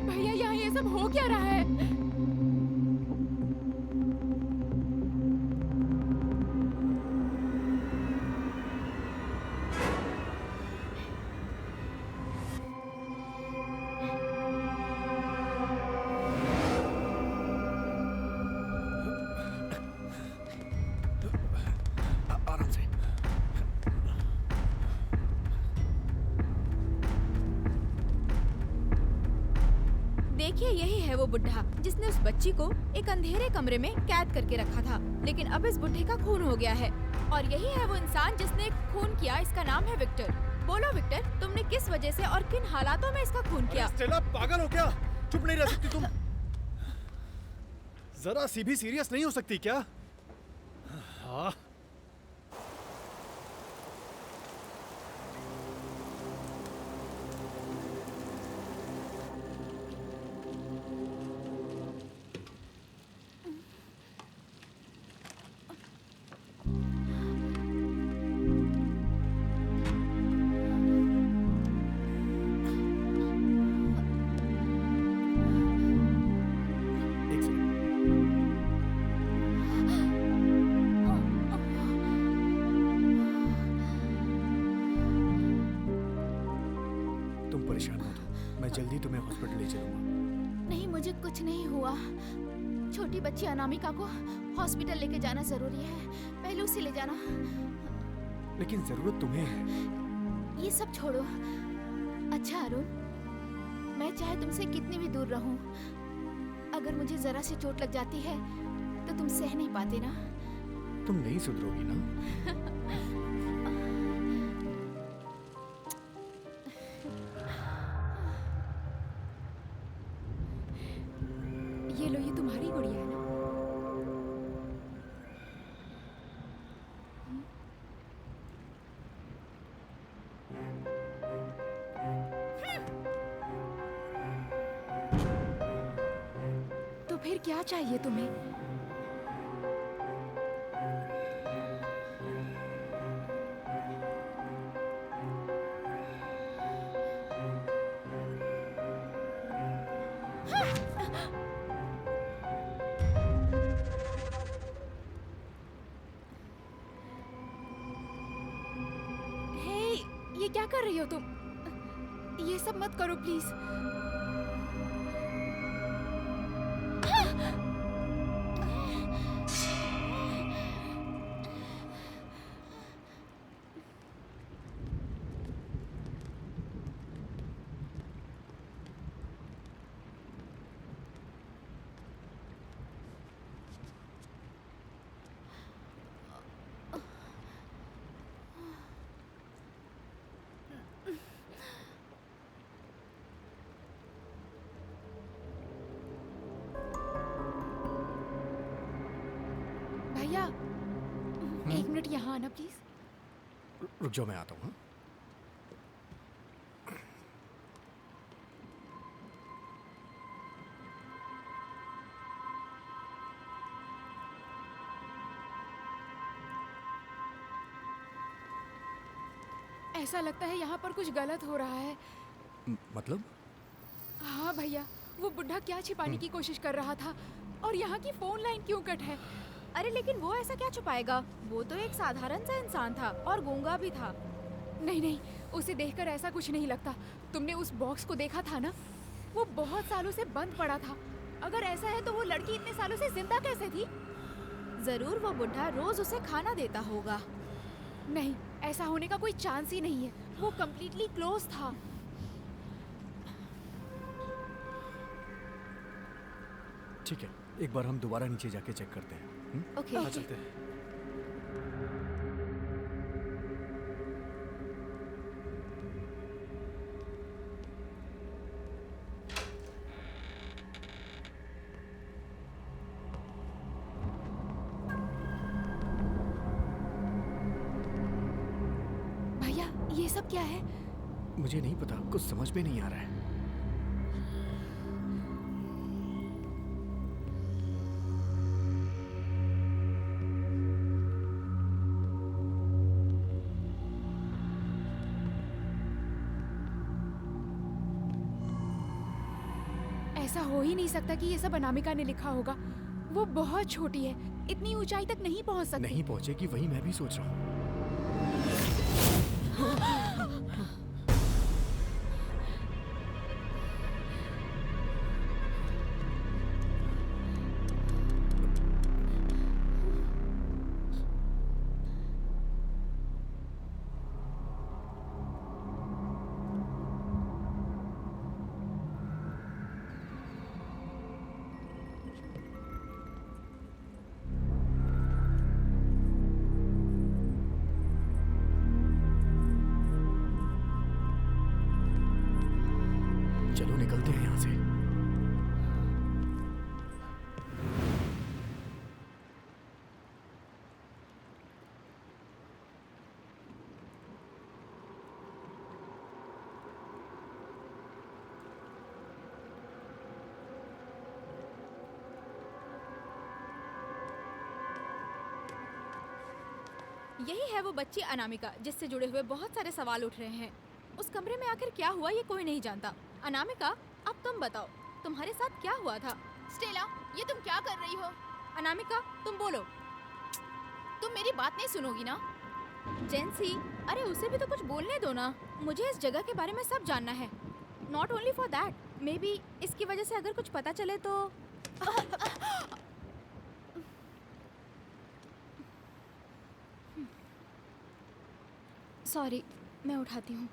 Speaker 5: भैया यहाँ ये सब हो क्या रहा है?
Speaker 2: आराम से।
Speaker 1: देखिए, यही है वो बुड्ढा जिसने उस बच्ची को एक अंधेरे कमरे में कैद करके रखा था। लेकिन अब इस बुड्ढे का खून हो गया है। और यही है वो इंसान जिसने खून किया। इसका नाम है विक्टर। बोलो विक्टर, तुमने किस वजह से और किन हालातों में इसका खून किया?
Speaker 3: स्टेला, पागल हो क्या? चुप नहीं रह सकती तुम? जरा सी भी सीरियस नहीं हो सकती क्या? हाँ।
Speaker 2: एक सेकंड। तुम परेशान मत हो, मैं जल्दी तुम्हें हॉस्पिटल ले चलूंगा।
Speaker 4: नहीं, मुझे कुछ नहीं हुआ। छोटी बच्ची अनामिका को हॉस्पिटल लेके जाना जरूरी है। पहले उसे ले जाना।
Speaker 2: लेकिन जरूरत तुम्हें है।
Speaker 4: ये सब छोड़ो। अच्छा अरुण, मैं चाहे तुमसे कितनी भी दूर रहूं, अगर मुझे जरा सी चोट लग जाती है तो तुम सह नहीं पाते ना?
Speaker 2: तुम नहीं सुधरोगी ना?
Speaker 5: ये लो, ये तुम्हारी गुड़िया है ना? तो फिर क्या चाहिए तुम्हें? क्या कर रही हो तुम? ये सब मत करो प्लीज। भैया, एक मिनट यहाँ आना प्लीज।
Speaker 6: रुक जाओ, मैं आता हूँ।
Speaker 5: ऐसा लगता है यहाँ पर कुछ गलत हो रहा है।
Speaker 6: मतलब?
Speaker 5: हाँ भैया, वो बुढ़ा क्या छिपाने की कोशिश कर रहा था, और यहाँ की फोन लाइन क्यों कट है?
Speaker 1: अरे लेकिन वो ऐसा क्या छुपाएगा? वो तो एक साधारण सा इंसान था और गूंगा भी था।
Speaker 5: नहीं नहीं, उसे देखकर ऐसा कुछ नहीं लगता। तुमने उस बॉक्स को देखा था ना? वो बहुत सालों से बंद पड़ा था। अगर ऐसा है तो वो लड़की इतने सालों से जिंदा कैसे थी?
Speaker 1: जरूर वो बुढ़ा रोज उसे खाना देता होगा।
Speaker 5: नहीं, ऐसा होने का कोई चांस ही नहीं है। वो कम्प्लीटली क्लोज था।
Speaker 6: ठीक है, एक बार हम दोबारा नीचे जाके चेक करते हैं।
Speaker 1: ओके
Speaker 3: हाँ, चलते हैं।
Speaker 5: भैया, ये सब क्या है?
Speaker 6: मुझे नहीं पता, कुछ समझ में नहीं आ रहा है।
Speaker 5: ऐसा हो ही नहीं सकता कि ये सब अनामिका ने लिखा होगा। वो बहुत छोटी है, इतनी ऊंचाई तक नहीं पहुंच सकती।
Speaker 6: नहीं पहुंचेगी, वही मैं भी सोच रहा हूँ। चलो निकलते हैं यहाँ से।
Speaker 1: यही है वो बच्ची अनामिका जिससे जुड़े हुए बहुत सारे सवाल उठ रहे हैं। उस कमरे में आखिर क्या हुआ ये कोई नहीं जानता। अनामिका, अब तुम बताओ, तुम्हारे साथ क्या हुआ था?
Speaker 4: स्टेला, ये तुम क्या कर रही हो?
Speaker 1: अनामिका, तुम बोलो।
Speaker 4: तुम मेरी बात नहीं सुनोगी ना?
Speaker 1: जेंसी, अरे उसे भी तो कुछ बोलने दो ना। मुझे इस जगह के बारे में सब जानना है। Not only for that, may be इसकी वजह से अगर कुछ पता चले तो। सॉरी, मैं उठाती हूँ।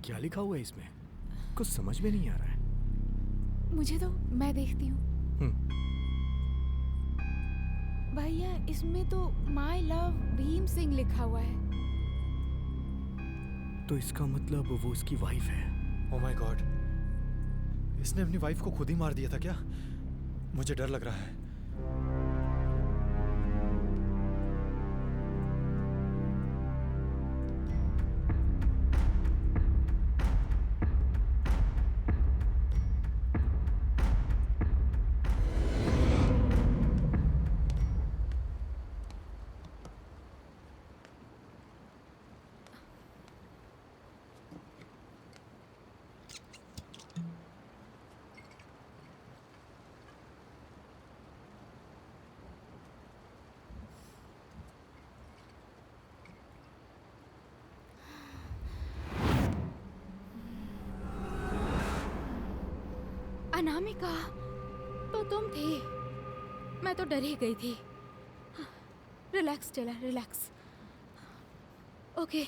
Speaker 6: क्या लिखा हुआ है इसमें? कुछ समझ में नहीं आ रहा है।
Speaker 5: मुझे तो, मैं देखती हूँ। भैया इसमें तो माय लव भीम सिंह लिखा हुआ है।
Speaker 6: तो इसका मतलब वो उसकी वाइफ है।
Speaker 3: ओह माय गॉड, इसने अपनी वाइफ को खुद ही मार दिया था क्या? मुझे डर लग रहा है।
Speaker 1: अनामिका, तो तुम थी। मैं तो डर ही गई थी। Relax Stella, relax. ओके,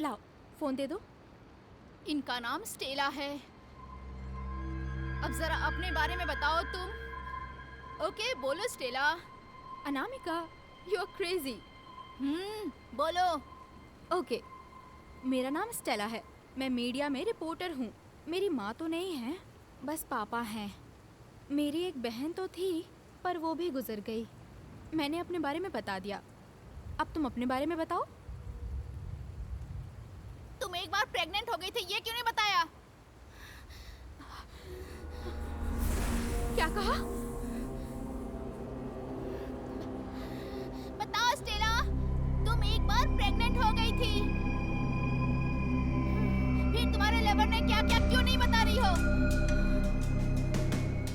Speaker 1: लाओ फोन दे दो।
Speaker 4: इनका नाम स्टेला है। अब जरा अपने बारे में बताओ तुम। ओके बोलो Stella.
Speaker 1: Anamika, you are crazy.
Speaker 4: बोलो।
Speaker 1: ओके, मेरा नाम स्टेला है। मैं मीडिया में रिपोर्टर हूँ। मेरी माँ तो नहीं है, बस पापा हैं। मेरी एक बहन तो थी, पर वो भी गुजर गई। मैंने अपने बारे में बता दिया। अब तुम अपने बारे में बताओ।
Speaker 4: तुम एक बार प्रेग्नेंट हो गई थी, ये क्यों नहीं बताया?
Speaker 1: क्या कहा?
Speaker 4: बताओ स्टेला, तुम एक बार प्रेग्नेंट हो गई थी। फिर तुम्हारे लवर ने क्या क्या क्यों नहीं बता रही हो?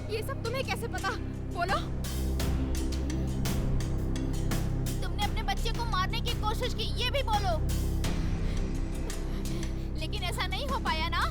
Speaker 1: ये सब तुम्हें कैसे पता? बोलो।
Speaker 4: तुमने अपने बच्चे को मारने की कोशिश की, ये भी बोलो। लेकिन ऐसा नहीं हो पाया ना?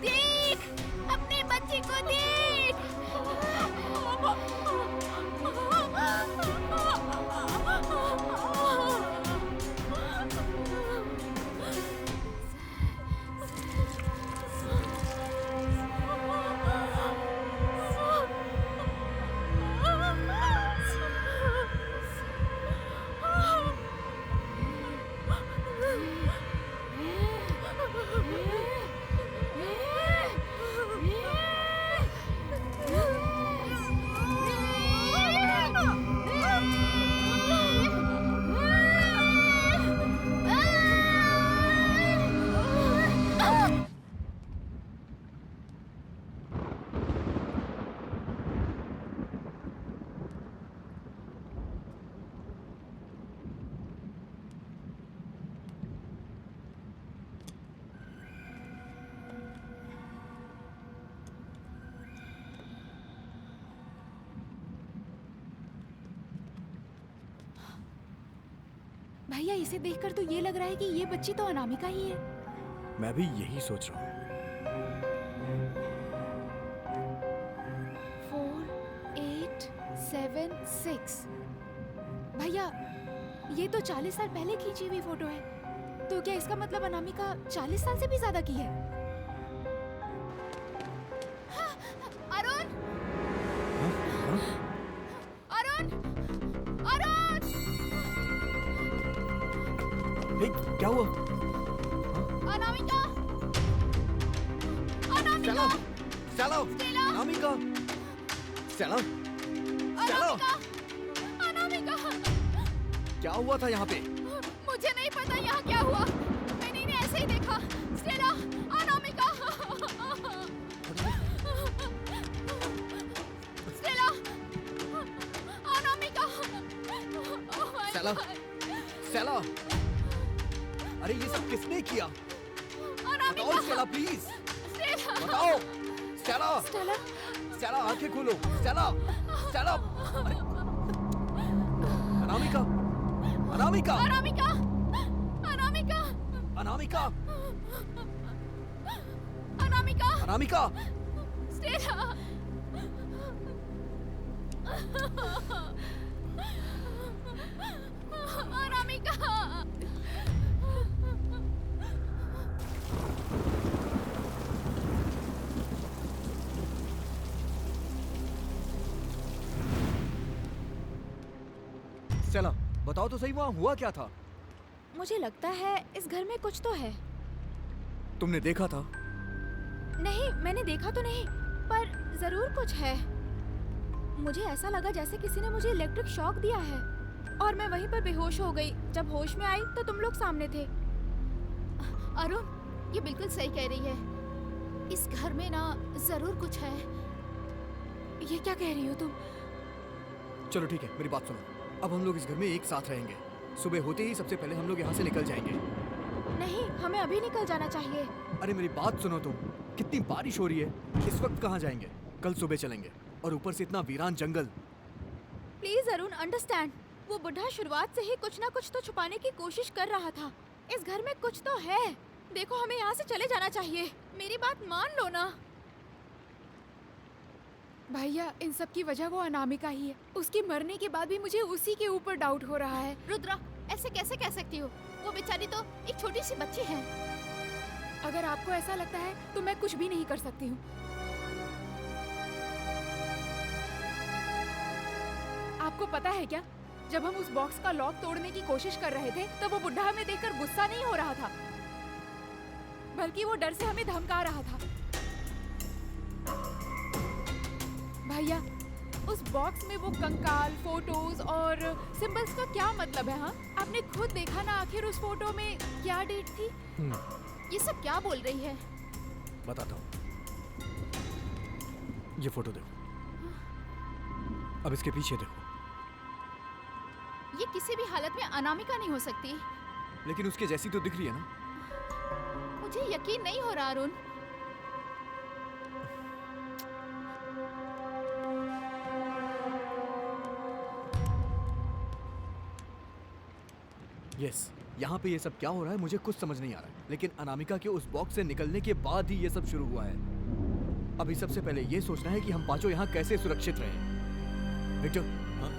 Speaker 4: देख, अपने बच्चे को देख।
Speaker 1: भैया, इसे देखकर तो ये लग रहा है कि ये बच्ची तो अनामिका ही है।
Speaker 6: मैं भी यही सोच रहा हूँ।
Speaker 1: 4, 8, 7, 6। भैया, ये तो 40 साल पहले खींची हुई फोटो है। तो क्या इसका मतलब अनामिका 40 साल से भी ज्यादा की है?
Speaker 4: अरुण! अरुण! अरुण!
Speaker 6: हे, क्या हुआ?
Speaker 4: अनामिका! अनामिका!
Speaker 2: चलो,
Speaker 4: स्टेला!
Speaker 2: अनामिका, चलो, चलो।
Speaker 4: अनामिका! अनामिका!
Speaker 2: क्या हुआ था यहाँ पे?
Speaker 4: मुझे नहीं पता यहाँ क्या हुआ। मैंने इन्हें ऐसे ही देखा। स्टेला! अनामिका!
Speaker 2: स्टेला, अरे ये सब किसने किया? बताओ स्टेला प्लीज, बताओ स्टेला।
Speaker 5: स्टेला,
Speaker 2: स्टेला आंखें खोलो, स्टेला, स्टेला। अरे अनामिका, अनामिका,
Speaker 4: अनामिका, अनामिका,
Speaker 2: अनामिका,
Speaker 4: अनामिका,
Speaker 2: अनामिका।
Speaker 4: स्टेला। अनामिका।
Speaker 2: स्टेला बताओ तो सही, वहाँ हुआ क्या था?
Speaker 1: मुझे लगता है इस घर में कुछ तो है।
Speaker 2: तुमने देखा था?
Speaker 1: नहीं, मैंने देखा तो नहीं, पर जरूर कुछ है। मुझे ऐसा लगा जैसे किसी ने मुझे इलेक्ट्रिक शॉक दिया है और मैं वहीं पर बेहोश हो गई। जब होश में आई तो तुम लोग सामने थे।
Speaker 4: अरुण, ये बिल्कुल सही कह रही है। इस घर में ना जरूर कुछ है।
Speaker 1: ये क्या कह रही हो तुम?
Speaker 2: चलो ठीक है, मेरी बात सुनो। अब हम लोग इस घर में एक साथ रहेंगे। सुबह होते ही सबसे पहले हम लोग यहाँ से निकल जाएंगे।
Speaker 1: नहीं, हमें अभी निकल जाना चाहिए।
Speaker 2: अरे मेरी बात सुनो तुम, कितनी बारिश हो रही है, इस वक्त कहाँ जाएंगे? कल सुबह चलेंगे, और ऊपर से इतना वीरान जंगल।
Speaker 1: Please Arun, understand. वो बुढ़ा शुरुआत से ही कुछ ना कुछ तो छुपाने की कोशिश कर रहा था। इस घर में कुछ तो है। देखो, हमें यहाँ से चले जाना चाहिए। मेरी बात मान लो ना।
Speaker 5: भैया, इन सब की वजह वो अनामिका ही है। उसके मरने के बाद भी मुझे उसी के ऊपर डाउट हो रहा है।
Speaker 4: रुद्रा, ऐसे कैसे कह सकती हो? वो बेचारी तो एक छोटी सी बच्ची है।
Speaker 5: अगर आपको ऐसा लगता है तो मैं कुछ भी नहीं कर सकती हूँ। आपको पता है क्या, जब हम उस बॉक्स का लॉक तोड़ने की कोशिश कर रहे थे तब वो बुढ़ा हमें देखकर गुस्सा नहीं हो रहा था, बल्कि वो डर से हमें धमका रहा था। भैया, उस बॉक्स में वो कंकाल, फोटोज और सिंबल्स का क्या मतलब है? हाँ, आपने खुद देखा ना, आखिर उस फोटो में क्या डेट थी?
Speaker 4: ये सब क्या बोल रही है?
Speaker 2: बताता हूँ। ये फोटो देखो, अब इसके पीछे देखो।
Speaker 4: ये किसी भी हालत में अनामिका नहीं हो सकती।
Speaker 2: लेकिन उसके जैसी तो दिख रही है ना।
Speaker 4: मुझे यकीन नहीं हो रहा अरुण।
Speaker 2: यस, यहाँ पे ये सब क्या हो रहा है मुझे कुछ समझ नहीं आ रहा है। लेकिन अनामिका के उस बॉक्स से निकलने के बाद ही ये सब शुरू हुआ है। अभी सबसे पहले ये सोचना है कि हम पांचों यहाँ कैसे सुरक्षित रहें। विक्टर, हाँ?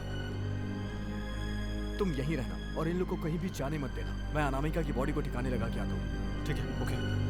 Speaker 2: तुम यहीं रहना और इन लोग को कहीं भी जाने मत देना। मैं अनामिका की बॉडी को ठिकाने लगा के आता हूँ।
Speaker 3: ठीक है, ओके।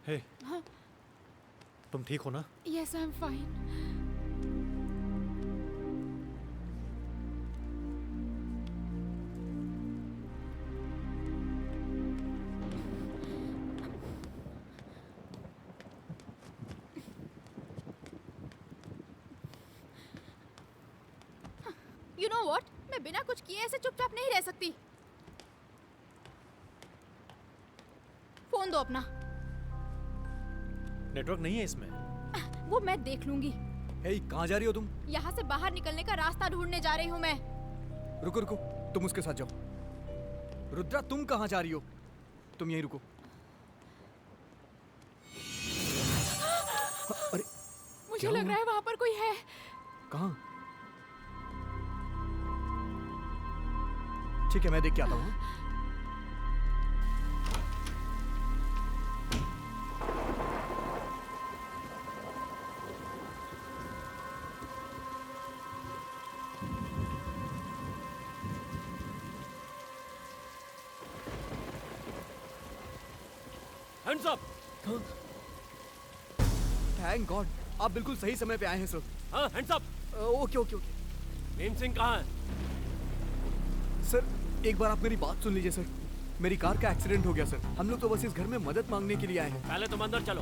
Speaker 3: हे, तुम ठीक हो ना?
Speaker 5: Yes, I am fine.
Speaker 1: You know what, मैं बिना कुछ किए ऐसे चुपचाप नहीं रह सकती। फोन दो अपना।
Speaker 3: नेटवर्क नहीं है इसमें।
Speaker 1: वो मैं देख लूंगी।
Speaker 2: हे, कहाँ जा रही हो तुम?
Speaker 1: यहाँ से बाहर निकलने का रास्ता ढूंढने जा रही हूँ मैं।
Speaker 2: रुको रुको, तुम उसके साथ जाओ। रुद्रा, तुम कहाँ जा रही हो? तुम यहीं रुको। अरे
Speaker 5: मुझे
Speaker 2: क्या
Speaker 5: लग
Speaker 2: हुआ?
Speaker 5: रहा है वहाँ पर कोई है।
Speaker 2: कहाँ? ठीक है, मैं देख के आता हूँ।
Speaker 7: Hands up.
Speaker 2: थैंक गॉड, आप बिल्कुल सही समय पे आए हैं सर।
Speaker 7: हाँ, hands up.
Speaker 2: Okay okay okay.
Speaker 7: Bhim Singh कहाँ है?
Speaker 2: सर, एक बार आप मेरी बात सुन लीजिए सर। मेरी कार का एक्सीडेंट हो गया सर। हम लोग तो बस इस घर में मदद मांगने के लिए आए हैं।
Speaker 7: पहले तुम अंदर चलो।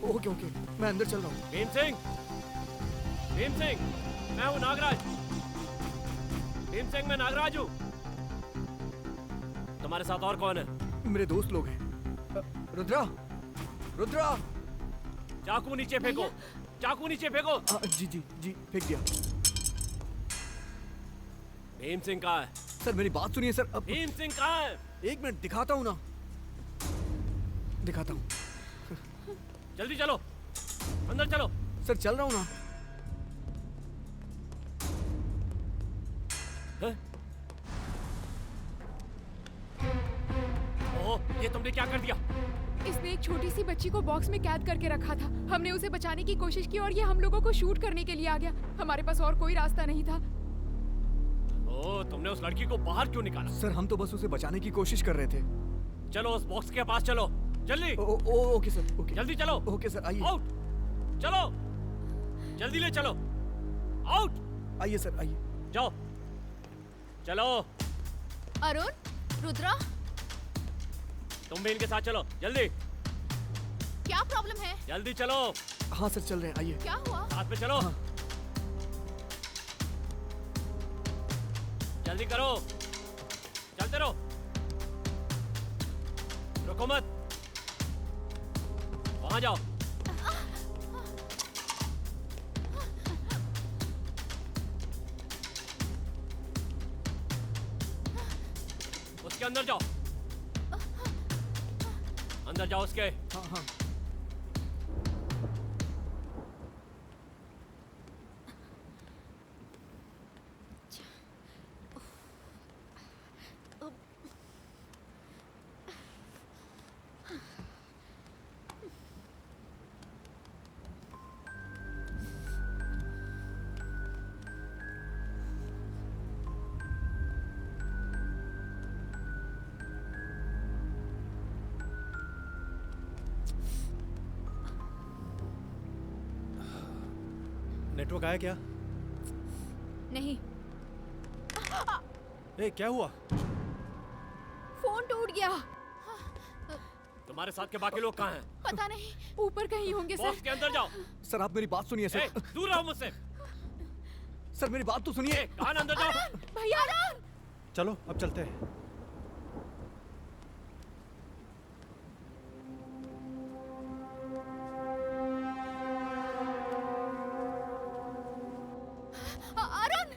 Speaker 2: ओके ओके, मैं अंदर चल रहा हूँ।
Speaker 7: भीम सिंह, भीम सिंह, मैं हूँ नागराज। भीम सिंह, मैं नागराज हूँ। तुम्हारे साथ और कौन है?
Speaker 2: मेरे दोस्त लोग हैं। रुद्रा, रुद्रा।
Speaker 7: चाकू नीचे फेंको, चाकू नीचे फेंको।
Speaker 2: जी जी जी, फेंक दिया।
Speaker 7: भीम सिंह कहाँ है?
Speaker 2: सर मेरी बात सुनिए सर। अब
Speaker 7: भीम सिंह कहाँ है?
Speaker 2: एक मिनट, दिखाता हूँ ना, दिखाता हूँ।
Speaker 7: जल्दी चलो, अंदर चलो।
Speaker 2: सर चल रहा हूँ ना।
Speaker 7: हैं? ओह, ये तुमने क्या कर दिया?
Speaker 5: इसने एक छोटी सी बच्ची को बॉक्स में कैद करके रखा था। हमने उसे बचाने की कोशिश की और ये हम लोगों को शूट करने के लिए आ गया। हमारे पास और कोई रास्ता नहीं था।
Speaker 7: ओह, तुमने उस लड़की को बाहर क्यों निकाला?
Speaker 2: सर हम तो बस उसे बचाने की कोशिश कर रहे थे।
Speaker 7: चलो उस बॉक्स के पास चलो, जल्दी।
Speaker 2: Okay sir, okay.
Speaker 7: जल्दी चलो।
Speaker 2: ओके सर, आइए।
Speaker 7: आउट, चलो, जल्दी ले चलो। आउट,
Speaker 2: आइए सर, आइए।
Speaker 7: जाओ, चलो।
Speaker 4: अरुण, रुद्रा,
Speaker 7: तुम भी इनके साथ चलो, जल्दी
Speaker 4: क्या प्रॉब्लम है?
Speaker 7: जल्दी चलो,
Speaker 2: हाँ सर, चल रहे हैं, आइए।
Speaker 4: क्या हुआ?
Speaker 7: साथ में चलो।
Speaker 2: हाँ।
Speaker 7: जल्दी करो, चलते रहो, रुको मत, वहां जाओ। उसके अंदर जाओ, अंदर जाओ उसके।
Speaker 2: हाँ हाँ।
Speaker 3: नेटवर्क आया क्या?
Speaker 1: नहीं,
Speaker 3: ए, क्या हुआ?
Speaker 1: फोन टूट गया।
Speaker 7: तुम्हारे साथ के बाकी लोग कहाँ हैं?
Speaker 4: पता नहीं।
Speaker 5: ऊपर कहीं होंगे
Speaker 7: बॉक्स
Speaker 5: सर।
Speaker 7: के अंदर जाओ।
Speaker 2: सर आप मेरी बात सुनिए
Speaker 7: ए,
Speaker 2: सर।
Speaker 7: दूर रहो मुझसे।
Speaker 2: सर मेरी बात तो सुनिए।
Speaker 7: कान अंदर जाओ।
Speaker 5: भैया,
Speaker 3: चलो अब चलते हैं।
Speaker 4: अरुण,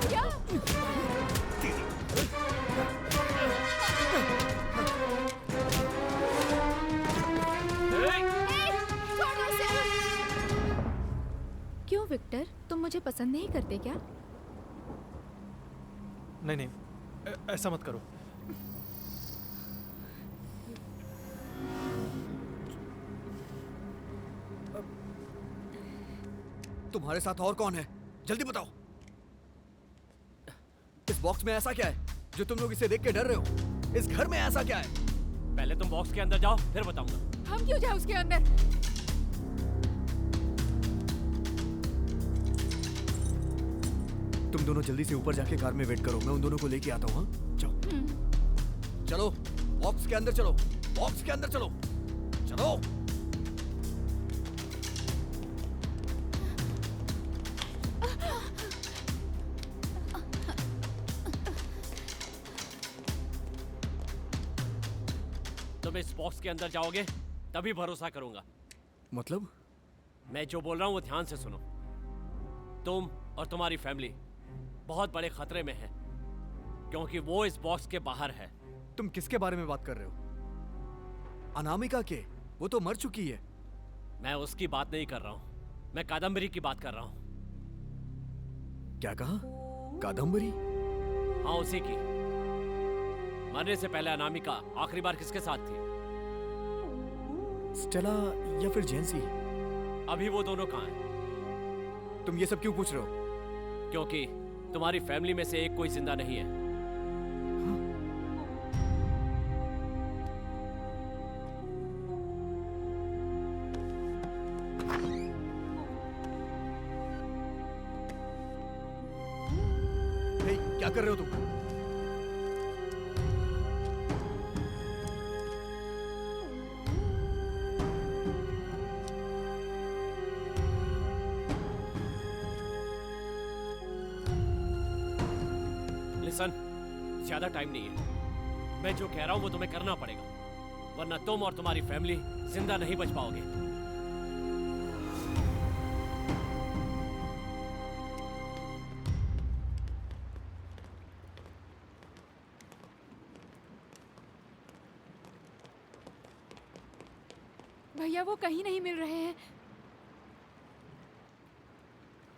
Speaker 5: भैया,
Speaker 4: छोड़ो इसे।
Speaker 1: क्यों विक्टर, तुम मुझे पसंद नहीं करते क्या?
Speaker 3: नहीं नहीं, ऐसा मत करो।
Speaker 2: तुम्हारे साथ और कौन है? जल्दी बताओ। इस बॉक्स में ऐसा क्या है जो तुम लोग इसे देख के डर रहे हो? इस घर में ऐसा क्या है?
Speaker 7: पहले तुम बॉक्स के अंदर जाओ, फिर बताऊंगा।
Speaker 5: हम क्यों जाए उसके अंदर?
Speaker 2: तुम
Speaker 6: तुम दोनों जल्दी से ऊपर जाके कार में वेट करो, मैं उन दोनों को लेके आता हूँ। हाँ जाओ।
Speaker 2: चलो बॉक्स के अंदर चलो, बॉक्स के अंदर चलो, चलो।
Speaker 7: तुम इस बॉक्स के अंदर जाओगे तभी भरोसा करूंगा।
Speaker 6: मतलब?
Speaker 7: मैं जो बोल रहा हूँ वो ध्यान से सुनो। तुम और तुम्हारी फैमिली बहुत बड़े खतरे में है, क्योंकि वो इस बॉक्स के बाहर है।
Speaker 6: तुम किसके बारे में बात कर रहे हो? अनामिका के? वो तो मर चुकी है।
Speaker 7: मैं उसकी बात नहीं कर रहा हूँ, मैं कादम्बरी की बात कर रहा हूँ।
Speaker 6: क्या कहा? कादम्बरी?
Speaker 7: हाँ, उसी की। मरने से पहले अनामिका आखिरी बार किसके साथ थी?
Speaker 6: स्टेला या फिर जेंसी?
Speaker 7: अभी वो दोनों कहाँ हैं?
Speaker 6: तुम ये सब क्यों पूछ रहे हो?
Speaker 7: क्योंकि तुम्हारी फैमिली में से एक कोई जिंदा नहीं है।
Speaker 6: हे, क्या कर रहे हो तुम?
Speaker 7: लिसन, ज्यादा टाइम नहीं है। मैं जो कह रहा हूं वो तुम्हें करना पड़ेगा, वरना तुम और तुम्हारी फैमिली जिंदा नहीं बच पाओगे।
Speaker 5: भैया वो कहीं नहीं मिल रहे हैं।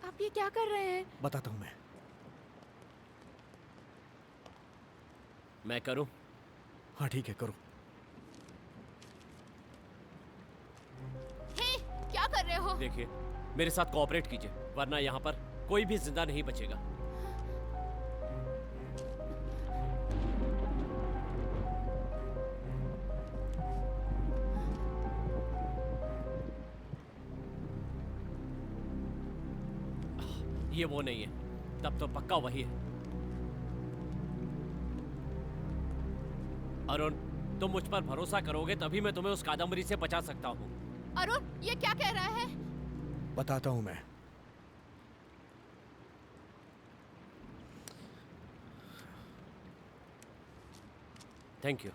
Speaker 5: आप ये क्या कर रहे हैं?
Speaker 6: बताता हूँ मैं।
Speaker 7: मैं करूं?
Speaker 6: हाँ ठीक है, करो।
Speaker 4: हे, क्या कर रहे हो?
Speaker 7: देखिए, मेरे साथ कोऑपरेट कीजिए, वरना यहाँ पर कोई भी जिंदा नहीं बचेगा। ये वो नहीं है, तब तो पक्का वही है। अरुण, तुम मुझ पर भरोसा करोगे तभी मैं तुम्हें उस कादम्बरी से बचा सकता हूँ।
Speaker 4: अरुण, ये क्या कह रहा है?
Speaker 6: बताता हूँ मैं।
Speaker 7: Thank you.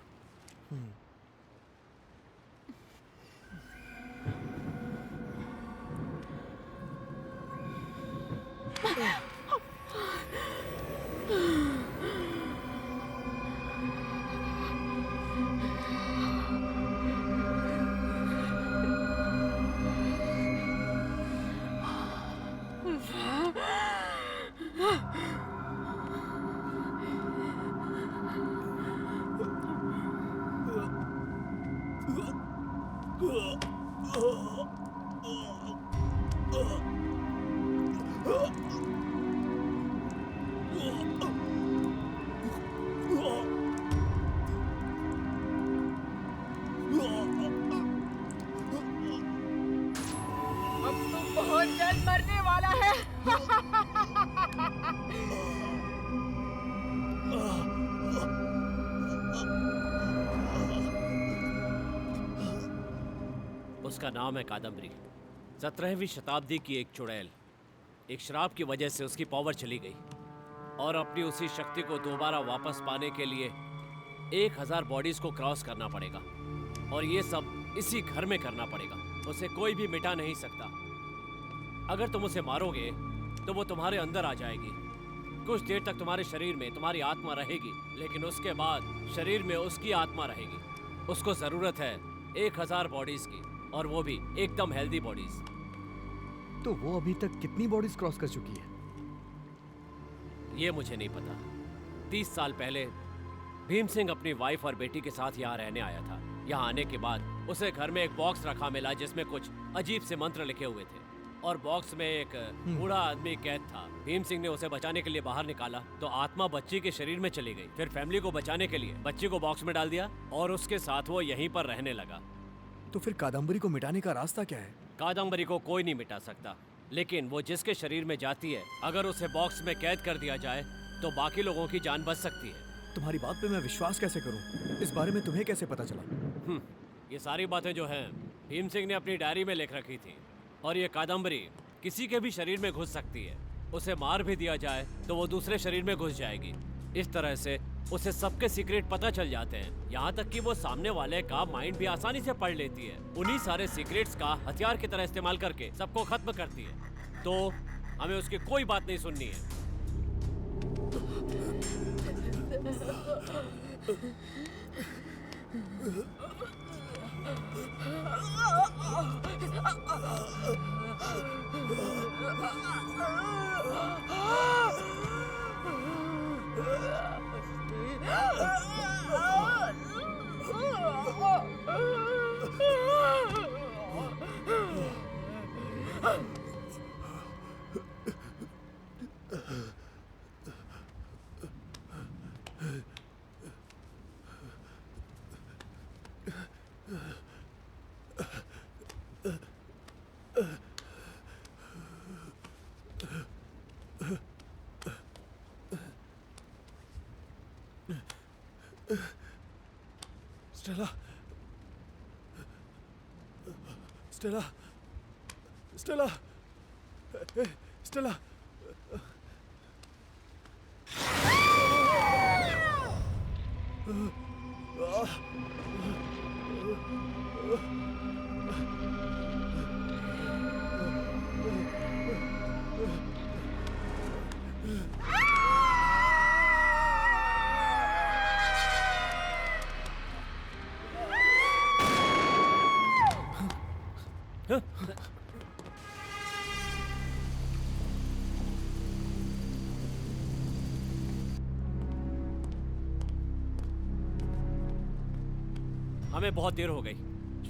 Speaker 5: बहुत जल्द मरने वाला है।
Speaker 7: उसका नाम है कादम्बरी। 17वीं शताब्दी की एक चुड़ैल। एक श्राप की वजह से उसकी पावर चली गई और अपनी उसी शक्ति को दोबारा वापस पाने के लिए 1000 बॉडीज को क्रॉस करना पड़ेगा, और ये सब इसी घर में करना पड़ेगा। उसे कोई भी मिटा नहीं सकता। अगर तुम उसे मारोगे तो वो तुम्हारे अंदर आ जाएगी। कुछ देर तक तुम्हारे शरीर में तुम्हारी आत्मा रहेगी, लेकिन उसके बाद शरीर में उसकी आत्मा रहेगी। उसको जरूरत है 1000 बॉडीज की, और वो भी एकदम हेल्दी बॉडीज।
Speaker 6: तो वो अभी तक कितनी बॉडीज क्रॉस कर चुकी है?
Speaker 7: ये मुझे नहीं पता। 30 साल पहले भीम सिंह अपनी वाइफ और बेटी के साथ यहाँ रहने आया था। यहाँ आने के बाद उसे घर में एक बॉक्स रखा मिला जिसमें कुछ अजीब से मंत्र लिखे हुए थे, और बॉक्स में एक बूढ़ा आदमी कैद था। भीम सिंह ने उसे बचाने के लिए बाहर निकाला तो आत्मा बच्ची के शरीर में चली गई। फिर फैमिली को बचाने के लिए बच्ची को बॉक्स में डाल दिया और उसके साथ वो यहीं पर रहने लगा।
Speaker 6: तो फिर कादम्बरी को मिटाने का रास्ता क्या है?
Speaker 7: कादम्बरी को कोई नहीं मिटा सकता। लेकिन वो जिसके शरीर में जाती है, अगर उसे बॉक्स में कैद कर दिया जाए तो बाकी लोगों की जान बच सकती है।
Speaker 6: तुम्हारी बात पे मैं विश्वास कैसे करूं? इस बारे में तुम्हें कैसे पता चला?
Speaker 7: ये सारी बातें जो हैं भीम सिंह ने अपनी डायरी में लिख रखी थी। और ये कादम्बरी किसी के भी शरीर में घुस सकती है। उसे मार भी दिया जाए तो वो दूसरे शरीर में घुस जाएगी। इस तरह से उसे सबके सीक्रेट पता चल जाते हैं, यहाँ तक कि वो सामने वाले का माइंड भी आसानी से पढ़ लेती है। उन्हीं सारे सीक्रेट्स का हथियार की तरह इस्तेमाल करके सबको खत्म करती है। तो हमें उसकी कोई बात नहीं सुननी है।
Speaker 6: Stella, Stella, Stella, Stella.
Speaker 7: हमें बहुत देर हो गई।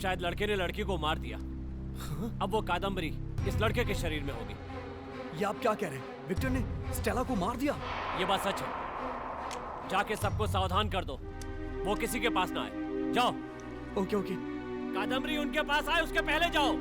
Speaker 7: शायद लड़के ने लड़की को मार दिया। अब वो कादम्बरी इस लड़के के शरीर में होगी।
Speaker 6: ये आप क्या कह रहे हैं? विक्टर ने स्टेला को मार दिया?
Speaker 7: ये बात सच है। जाके सबको सावधान कर दो, वो किसी के पास ना आए। जाओ।
Speaker 6: Okay okay.
Speaker 7: कादम्बरी उनके पास आए उसके पहले जाओ।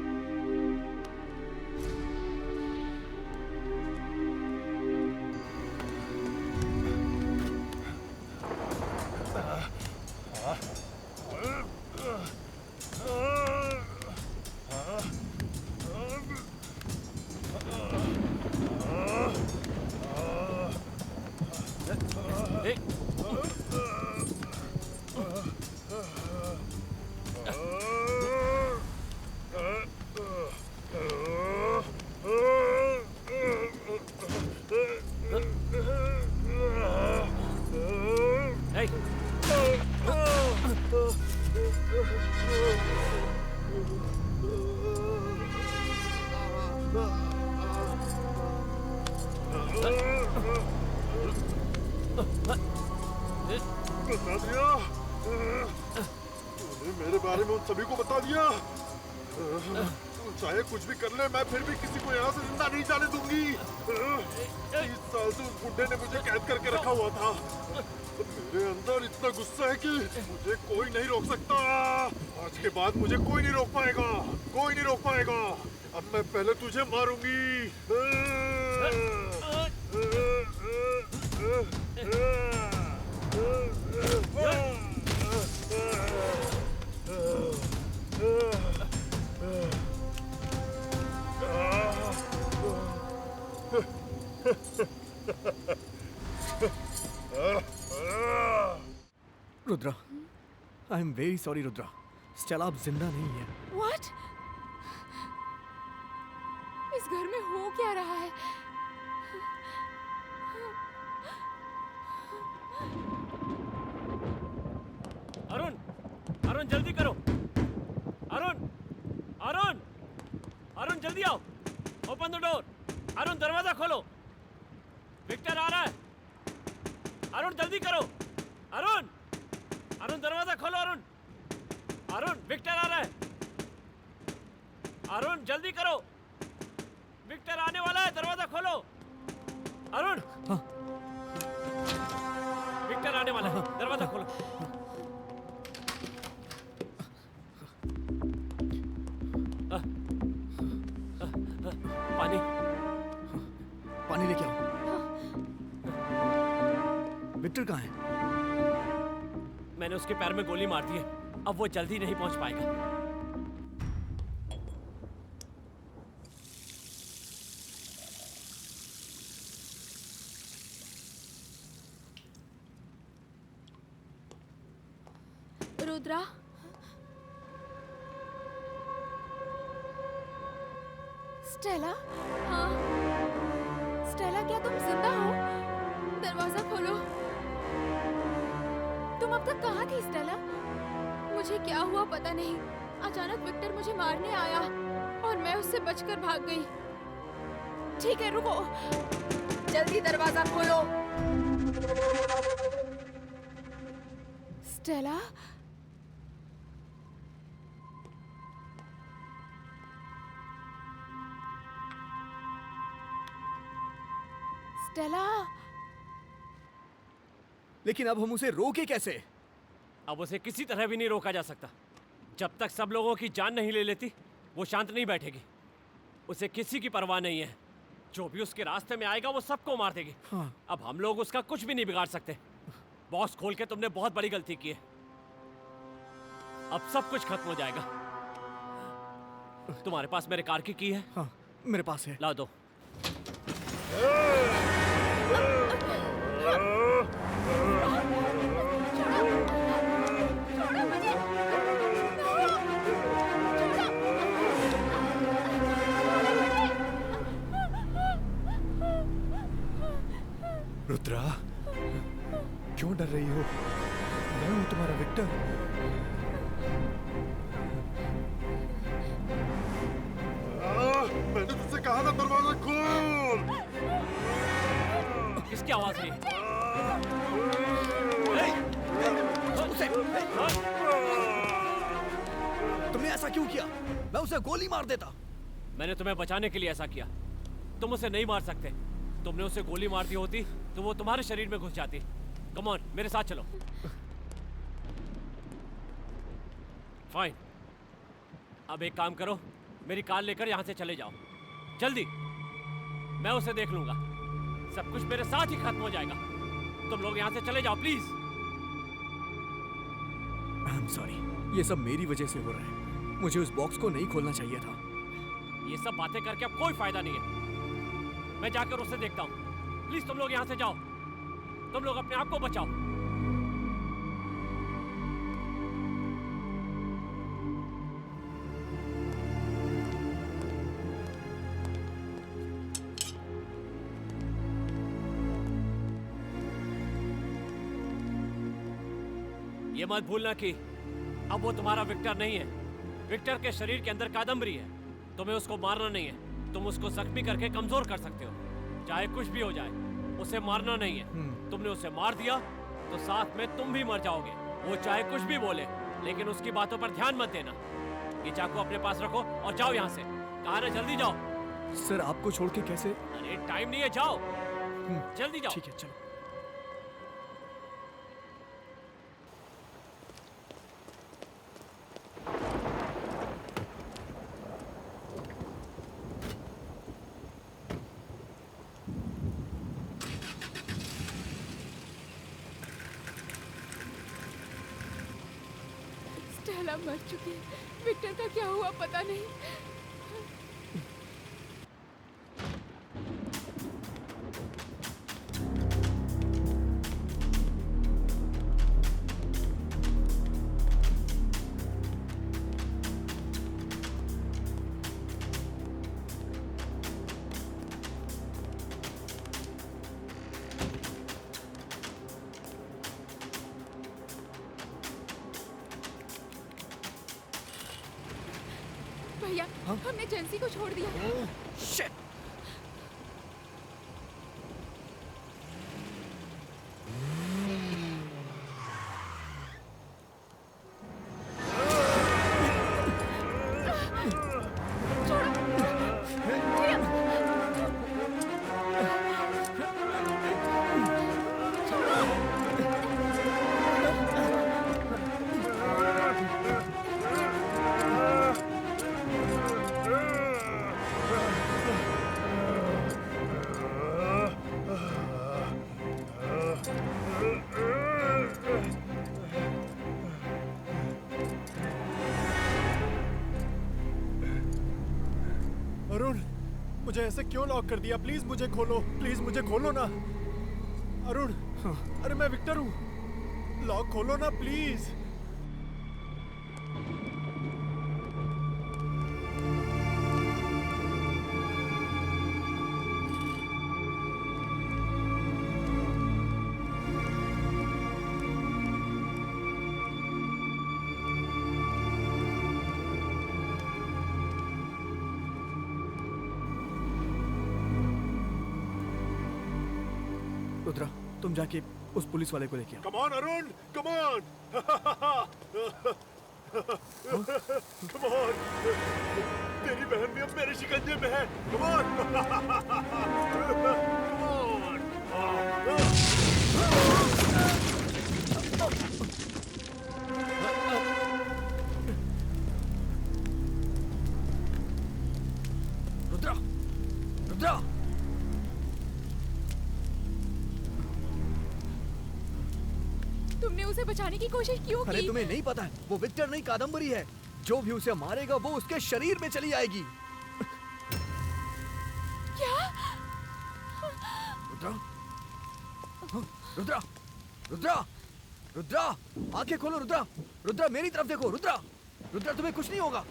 Speaker 8: बता दिया तूने मेरे बारे में उन सभी को बता दिया। तू चाहे कुछ भी कर ले, मैं फिर भी किसी को यहाँ से जिंदा नहीं जाने दूंगी। 30 साल से उस बुड्ढे ने मुझे कैद करके रखा हुआ था। मेरे अंदर इतना गुस्सा है कि मुझे कोई नहीं रोक सकता। आज के बाद मुझे कोई नहीं रोक पाएगा, कोई नहीं रोक पाएगा। अब मैं पहले तुझे मारूंगी।
Speaker 6: Rudra, I am very sorry Rudra. Stella अब जिंदा नहीं है।
Speaker 5: What? इस घर में हो क्या रहा है?
Speaker 7: अरुण, अरुण जल्दी करो। अरुण, अरुण, अरुण जल्दी आओ। Open the door. अरुण दरवाजा खोलो। विक्टर आ रहा है। अरुण जल्दी करो। अरुण, अरुण दरवाजा खोलो। अरुण, अरुण विक्टर आ रहा है। अरुण जल्दी करो, विक्टर आने वाला है। दरवाजा खोलो। अरुण,
Speaker 6: हाँ।
Speaker 7: विक्टर आने वाला है। दरवाजा खोलो। पानी
Speaker 6: विक्टर कहाँ है?
Speaker 7: मैंने उसके पैर में गोली मार दी है, अब वो जल्दी नहीं पहुंच पाएगा।
Speaker 1: रुद्रा, स्टेला, हाँ, स्टेला क्या तुम जिंदा हो? दरवाजा खोलो। तुम अब तक कहाँ थी स्टेला? मुझे क्या हुआ पता नहीं। अचानक विक्टर मुझे मारने आया और मैं उससे बचकर भाग गई। ठीक है, रुको, जल्दी दरवाजा खोलो। स्टेला, स्टेला,
Speaker 2: लेकिन अब हम उसे रोके कैसे?
Speaker 7: अब उसे किसी तरह भी नहीं रोका जा सकता। जब तक सब लोगों की जान नहीं ले लेती, वो शांत नहीं बैठेगी। उसे किसी की परवाह नहीं है। जो भी उसके रास्ते में आएगा वो सबको मार देगी।
Speaker 2: हाँ।
Speaker 7: अब हम लोग उसका कुछ भी नहीं बिगाड़ सकते। बॉक्स खोल के तुमने बहुत बड़ी गलती की है। अब सब कुछ खत्म हो जाएगा। तुम्हारे पास मेरे कार की की है?
Speaker 2: हाँ, मेरे पास है।
Speaker 7: ला दो।
Speaker 2: रुद्रा, क्यों डर रही हो? मैं हूं तुम्हारा विक्टर।
Speaker 8: मैंने तुझसे कहा था दरवाजा खोल।
Speaker 7: किसकी आवाज है?
Speaker 2: तुमने ऐसा क्यों किया? मैं उसे गोली मार देता।
Speaker 7: मैंने तुम्हें बचाने के लिए ऐसा किया। तुम उसे नहीं मार सकते। तुमने उसे गोली मार दी होती तो वो तुम्हारे शरीर में घुस जाती। कम ऑन, मेरे साथ चलो। फाइन। अब एक काम करो, मेरी कार लेकर यहां से चले जाओ जल्दी। मैं उसे देख लूंगा। सब कुछ मेरे साथ ही खत्म हो जाएगा। तुम लोग यहां से चले जाओ प्लीज।
Speaker 2: आई एम सॉरी, ये सब मेरी वजह से हो रहा है। मुझे उस बॉक्स को नहीं खोलना चाहिए था।
Speaker 7: ये सब बातें करके अब कोई फायदा नहीं है। मैं जाकर उसे देखता हूँ। प्लीज तुम लोग यहाँ से जाओ। तुम लोग अपने आप को बचाओ। ये मत भूलना कि अब वो तुम्हारा विक्टर नहीं है। विक्टर के शरीर के अंदर कादम्बरी है। तुम्हें उसको मारना नहीं है। तुम उसको जख्मी करके कमजोर कर सकते हो। चाहे कुछ भी हो जाए, उसे मारना नहीं है। तुमने उसे मार दिया तो साथ में तुम भी मर जाओगे। वो चाहे कुछ भी बोले, लेकिन उसकी बातों पर ध्यान मत देना। ये चाकू अपने पास रखो और जाओ यहाँ से। कहा ना, जल्दी जाओ।
Speaker 2: सर, आपको छोड़ के कैसे?
Speaker 7: अरे टाइम नहीं है, जाओ जल्दी जाओ।
Speaker 2: ठीक है, चलो।
Speaker 5: स्टेला मर चुकी है। विक्टर का क्या हुआ पता नहीं। भैया, हमने जेंसी को छोड़ दिया।
Speaker 2: शिट!
Speaker 3: अरुण, मुझे ऐसे क्यों लॉक कर दिया? प्लीज मुझे खोलो, प्लीज मुझे खोलो ना। अरुण, अरे मैं विक्टर हूँ, लॉक खोलो ना प्लीज।
Speaker 2: रुद्रा, तुम जाके उस पुलिस वाले को लेके आओ।
Speaker 8: Come on Arun, come on. Come on, तेरी बहन भी अब मेरे शिकंजे में है। Come on, come on.
Speaker 2: Rudra, Rudra,
Speaker 5: तुमने उसे बचाने की कोशिश क्यों
Speaker 2: अरे
Speaker 5: की?
Speaker 2: तुम्हें नहीं पता है, वो विक्टर नहीं कादम्बरी है। जो भी उसे मारेगा वो उसके शरीर में चली आएगी।
Speaker 5: क्या?
Speaker 2: रुद्रा, रुद्रा, रुद्रा, रुद्रा, आंखें खोलो रुद्रा, रुद्रा मेरी तरफ देखो रुद्रा, रुद्रा तुम्हें कुछ नहीं होगा,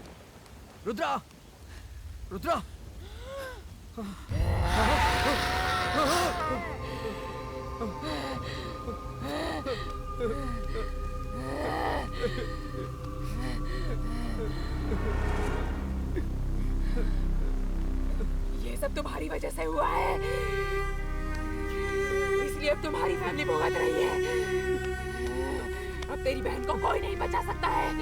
Speaker 2: रुद्रा, रुद्रा।
Speaker 5: ये सब तुम्हारी वजह से हुआ है, इसलिए अब तुम्हारी फैमिली भुगत रही है। अब तेरी बहन को कोई नहीं बचा सकता है।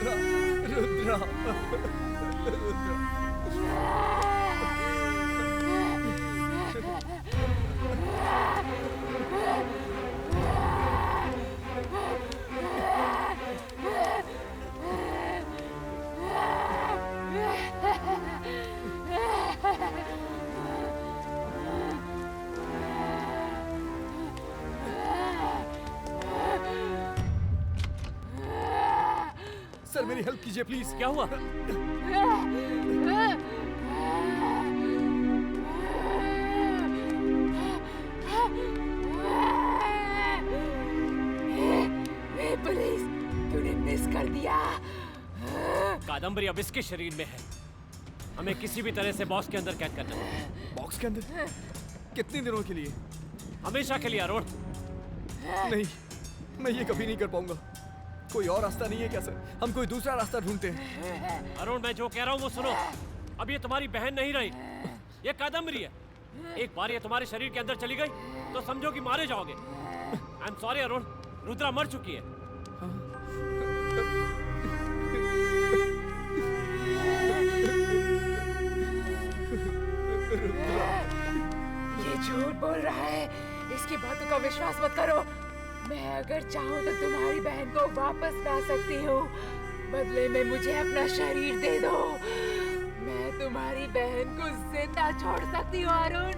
Speaker 2: रुद्रा, रुद्रा, रुद्रा। सर मेरी हेल्प कीजिए प्लीज।
Speaker 7: क्या हुआ?
Speaker 5: पुलिस, तूने मिस कर दिया।
Speaker 7: कादम्बरी अब इसके शरीर में है। हमें किसी भी तरह से बॉक्स के अंदर कैद करना है।
Speaker 2: बॉक्स के अंदर? कितने दिनों के लिए?
Speaker 7: हमेशा के लिए अरुण।
Speaker 2: नहीं, मैं ये कभी नहीं कर पाऊंगा। कोई और रास्ता नहीं है क्या सर? हम कोई दूसरा रास्ता ढूंढते हैं।
Speaker 7: अरुण, मैं जो कह रहा हूँ वो सुनो। अब ये तुम्हारी बहन नहीं रही, ये कादम्बरी है। एक बार ये तुम्हारे शरीर के अंदर चली गई तो समझो कि मारे जाओगे। I am sorry Arun, Rudra मर चुकी है।
Speaker 5: ये झूठ बोल रहा है, इसकी बातों का विश्वास मत करो। मैं अगर चाहूँ तो तुम्हारी बहन को वापस ला सकती हूँ। बदले में मुझे अपना शरीर दे दो। मैं तुम्हारी बहन को जिंदा छोड़ सकती हूँ अरुण।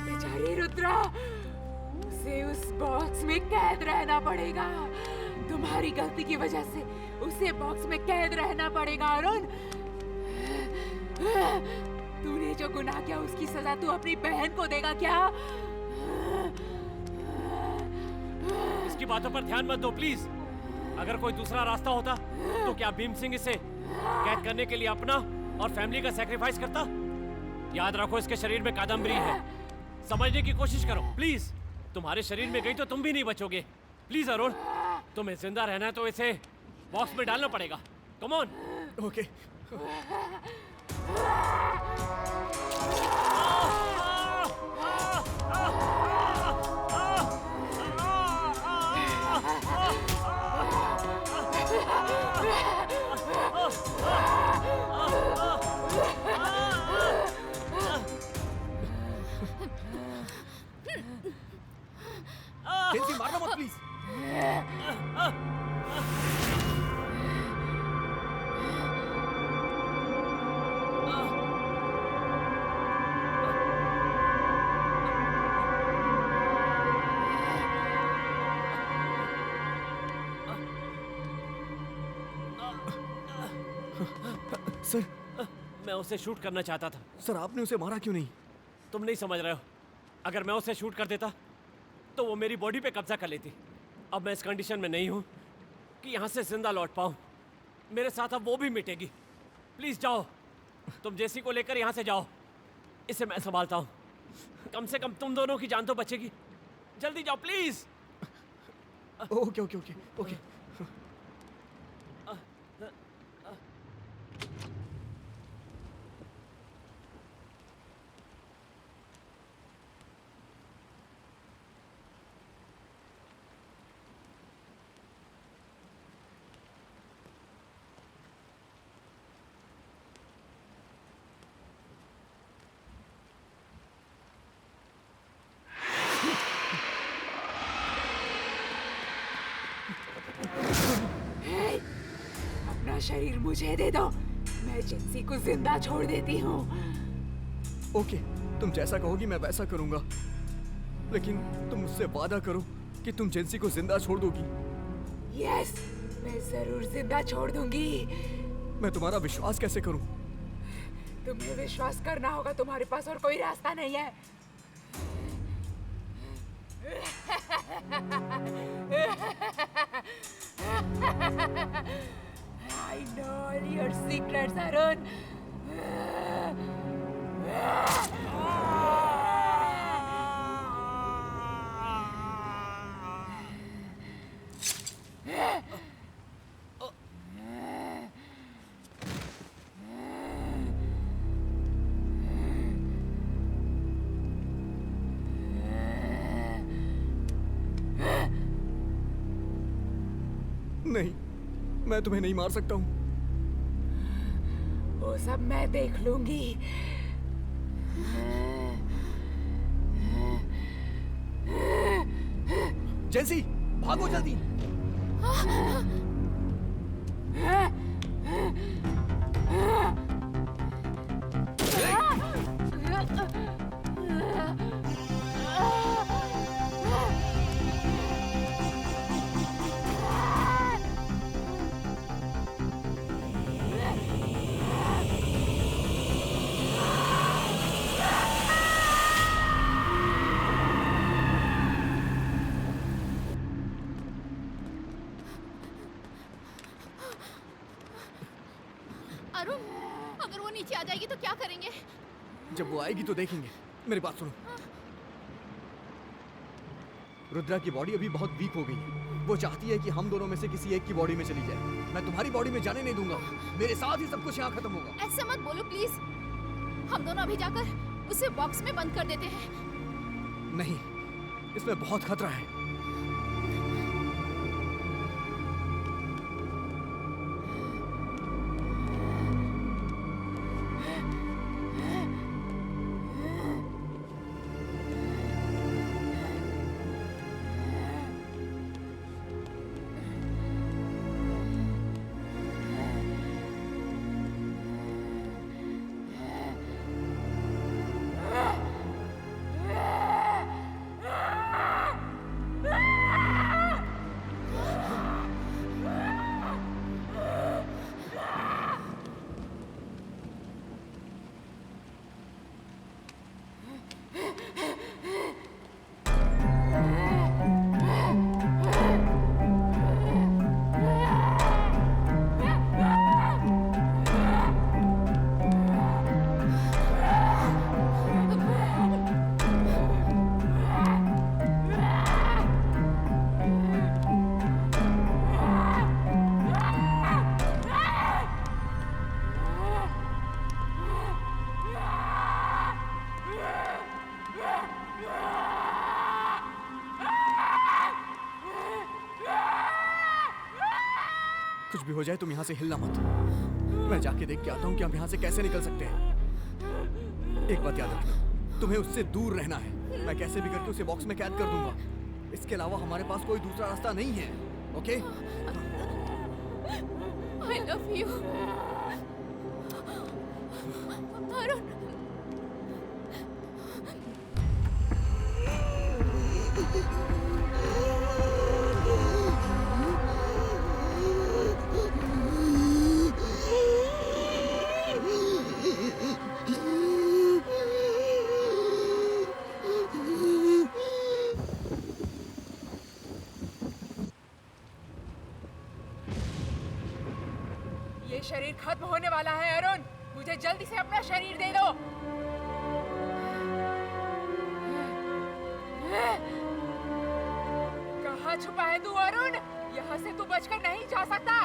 Speaker 5: बेचारी रुद्रा, उसे उस बॉक्स में कैद रहना पड़ेगा। तुम्हारी गलती की वजह से उसे बॉक्स में कैद रहना पड़ेगा अरुण। तूने जो गुनाह किया उसकी सजा तू अपनी बहन को देगा क्या?
Speaker 7: इसकी बातों पर ध्यान मत दो प्लीज। अगर कोई दूसरा रास्ता होता तो क्या भीम सिंह इसे कैद करने के लिए अपना और फैमिली का सैक्रिफाइस करता? याद रखो, इसके शरीर में कादम्बरी है। समझने की कोशिश करो प्लीज। तुम्हारे शरीर में गई तो तुम भी नहीं बचोगे। प्लीज अरुण, तुम्हें जिंदा रहना है तो इसे बॉक्स में डालना पड़ेगा। Come on.
Speaker 2: ओके। जेंसी, मारना मत प्लीज।
Speaker 7: मैं उसे शूट करना चाहता था।
Speaker 2: सर आपने उसे मारा क्यों नहीं?
Speaker 7: तुम नहीं समझ रहे हो। अगर मैं उसे शूट कर देता तो वो मेरी बॉडी पे कब्जा कर लेती। अब मैं इस कंडीशन में नहीं हूँ कि यहाँ से जिंदा लौट पाऊँ। मेरे साथ अब वो भी मिटेगी। प्लीज जाओ, तुम जेसी को लेकर यहाँ से जाओ। इसे मैं संभालता हूँ। कम से कम तुम दोनों की जान तो बचेगी। जल्दी जाओ please.
Speaker 2: Okay okay okay okay.
Speaker 5: अपना शरीर मुझे दे दो, मैं जेंसी को जिंदा छोड़ देती हूँ।
Speaker 2: ओके, तुम जैसा कहोगी मैं वैसा करूंगा, लेकिन तुम मुझसे वादा करो कि तुम जेंसी को जिंदा छोड़ दोगी।
Speaker 5: यस, मैं जरूर जिंदा छोड़ दूंगी।
Speaker 2: मैं तुम्हारा विश्वास कैसे करूं?
Speaker 5: तुम्हें विश्वास करना होगा, तुम्हारे पास और कोई रास्ता नहीं है। I know all your secrets, Arun.
Speaker 2: नहीं, मैं तुम्हें नहीं मार सकता हूँ।
Speaker 5: वो सब मैं देख लूंगी।
Speaker 2: जेंसी, भागो जल्दी।
Speaker 4: अरुण, अगर वो नीचे आ जाएगी तो क्या करेंगे?
Speaker 2: जब वो आएगी तो देखेंगे। मेरी बात सुनो। रुद्रा की बॉडी अभी बहुत वीक हो गई है। वो चाहती है कि हम दोनों में से किसी एक की बॉडी में चली जाए। मैं तुम्हारी बॉडी में जाने नहीं दूंगा। मेरे साथ ही सब कुछ यहाँ खत्म होगा।
Speaker 4: ऐसा मत बोलो प्लीज। हम दोनों अभी जाकर उसे बॉक्स में बंद कर देते हैं।
Speaker 2: नहीं, इसमें बहुत खतरा है। कुछ भी हो जाए तुम यहाँ से हिलना मत। मैं जाके देख के आता हूँ कि हम यहाँ से कैसे निकल सकते हैं। एक बात याद रखना, तुम्हें उससे दूर रहना है। मैं कैसे भी करके उसे बॉक्स में कैद कर दूंगा। इसके अलावा हमारे पास कोई दूसरा रास्ता नहीं है। Okay?
Speaker 4: I love you. Arun,
Speaker 5: शरीर खत्म होने वाला है अरुण, मुझे जल्दी से अपना शरीर दे दो। कहाँ छुपा है तू अरुण? यहाँ से तू बचकर नहीं जा सकता।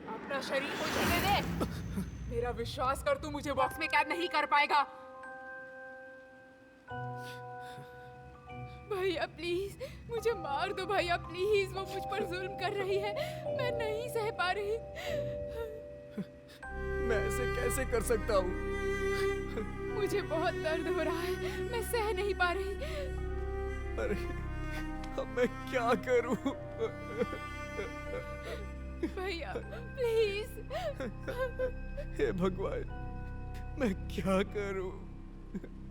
Speaker 5: अपना शरीर मुझे दे दे। मेरा विश्वास कर, तू मुझे बॉक्स में कैद नहीं कर पाएगा। भैया प्लीज मुझे मार दो भैया प्लीज, वो मुझ पर जुल्म कर रही है, मैं नहीं सह पा रही।
Speaker 2: मैं ऐसे कैसे कर सकता हूँ?
Speaker 5: मुझे बहुत दर्द हो रहा है, मैं सह नहीं पा रही।
Speaker 2: अरे अब मैं क्या करूँ?
Speaker 5: भैया प्लीज।
Speaker 2: हे भगवान, मैं क्या करूँ?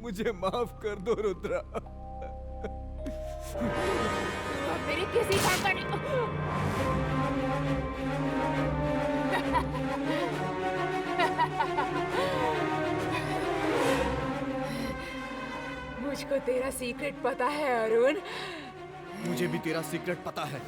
Speaker 2: मुझे माफ कर दो रुद्रा।
Speaker 5: मेरी किसी काम का नहीं। मुझको तेरा सीक्रेट पता है अरुण।
Speaker 2: मुझे भी तेरा सीक्रेट पता है।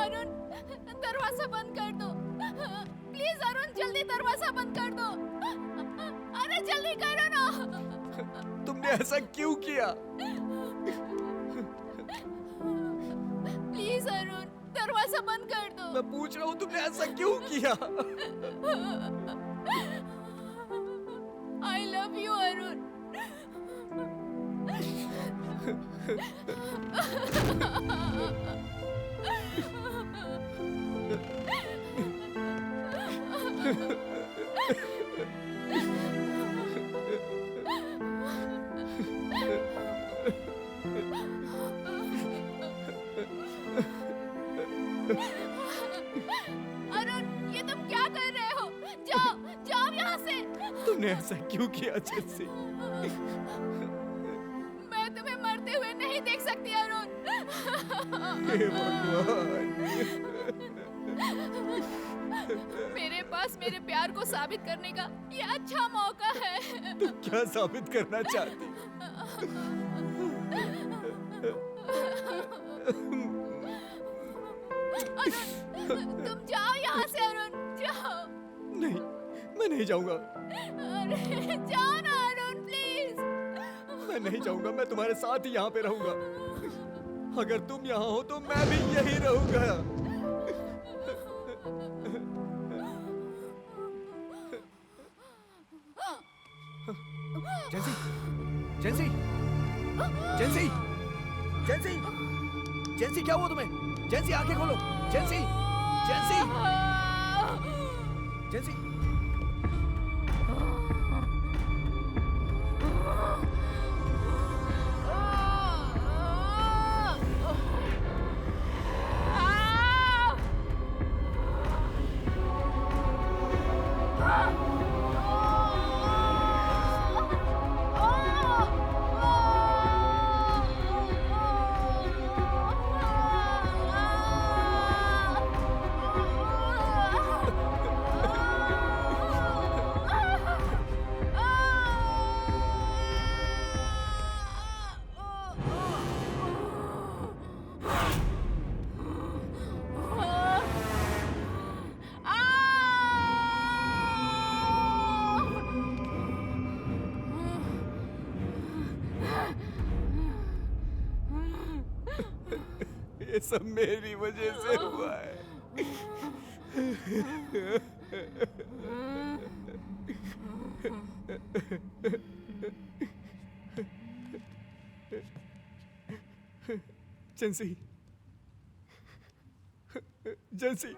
Speaker 4: अरुण दरवाजा बंद कर दो प्लीज। अरुण जल्दी दरवाजा बंद कर दो। अरे जल्दी करो ना।
Speaker 2: तुमने ऐसा क्यों किया?
Speaker 4: प्लीज अरुण दरवाजा बंद कर दो।
Speaker 2: मैं पूछ रहा हूँ तुमने ऐसा क्यों किया?
Speaker 4: I love you Arun. Arun ये तुम क्या कर रहे हो? जाओ जाओ यहाँ से।
Speaker 2: तुमने ऐसा क्यों किया चेल्सी?
Speaker 4: मैं तुम्हें मरते हुए नहीं देख सकती अरुण।
Speaker 2: हे भगवान।
Speaker 4: मेरे पास मेरे प्यार को साबित करने का ये अच्छा मौका है।
Speaker 2: तुम क्या साबित करना चाहती?
Speaker 4: तुम जाओ यहाँ से अरुण, जाओ।
Speaker 2: नहीं, मैं नहीं जाऊंगा।
Speaker 4: अरे जाओ ना अरुण प्लीज।
Speaker 2: मैं नहीं जाऊंगा, मैं तुम्हारे साथ ही यहाँ पे रहूंगा। अगर तुम यहाँ हो तो मैं भी यही रहूंगा। जेंसी, जेंसी, जेंसी, जेंसी, जेंसी क्या हुआ तुम्हें? जेंसी आंखें खोलो। जेंसी, जेंसी, जेंसी। ये सब मेरी वजह से हुआ है। जेंसी जेंसी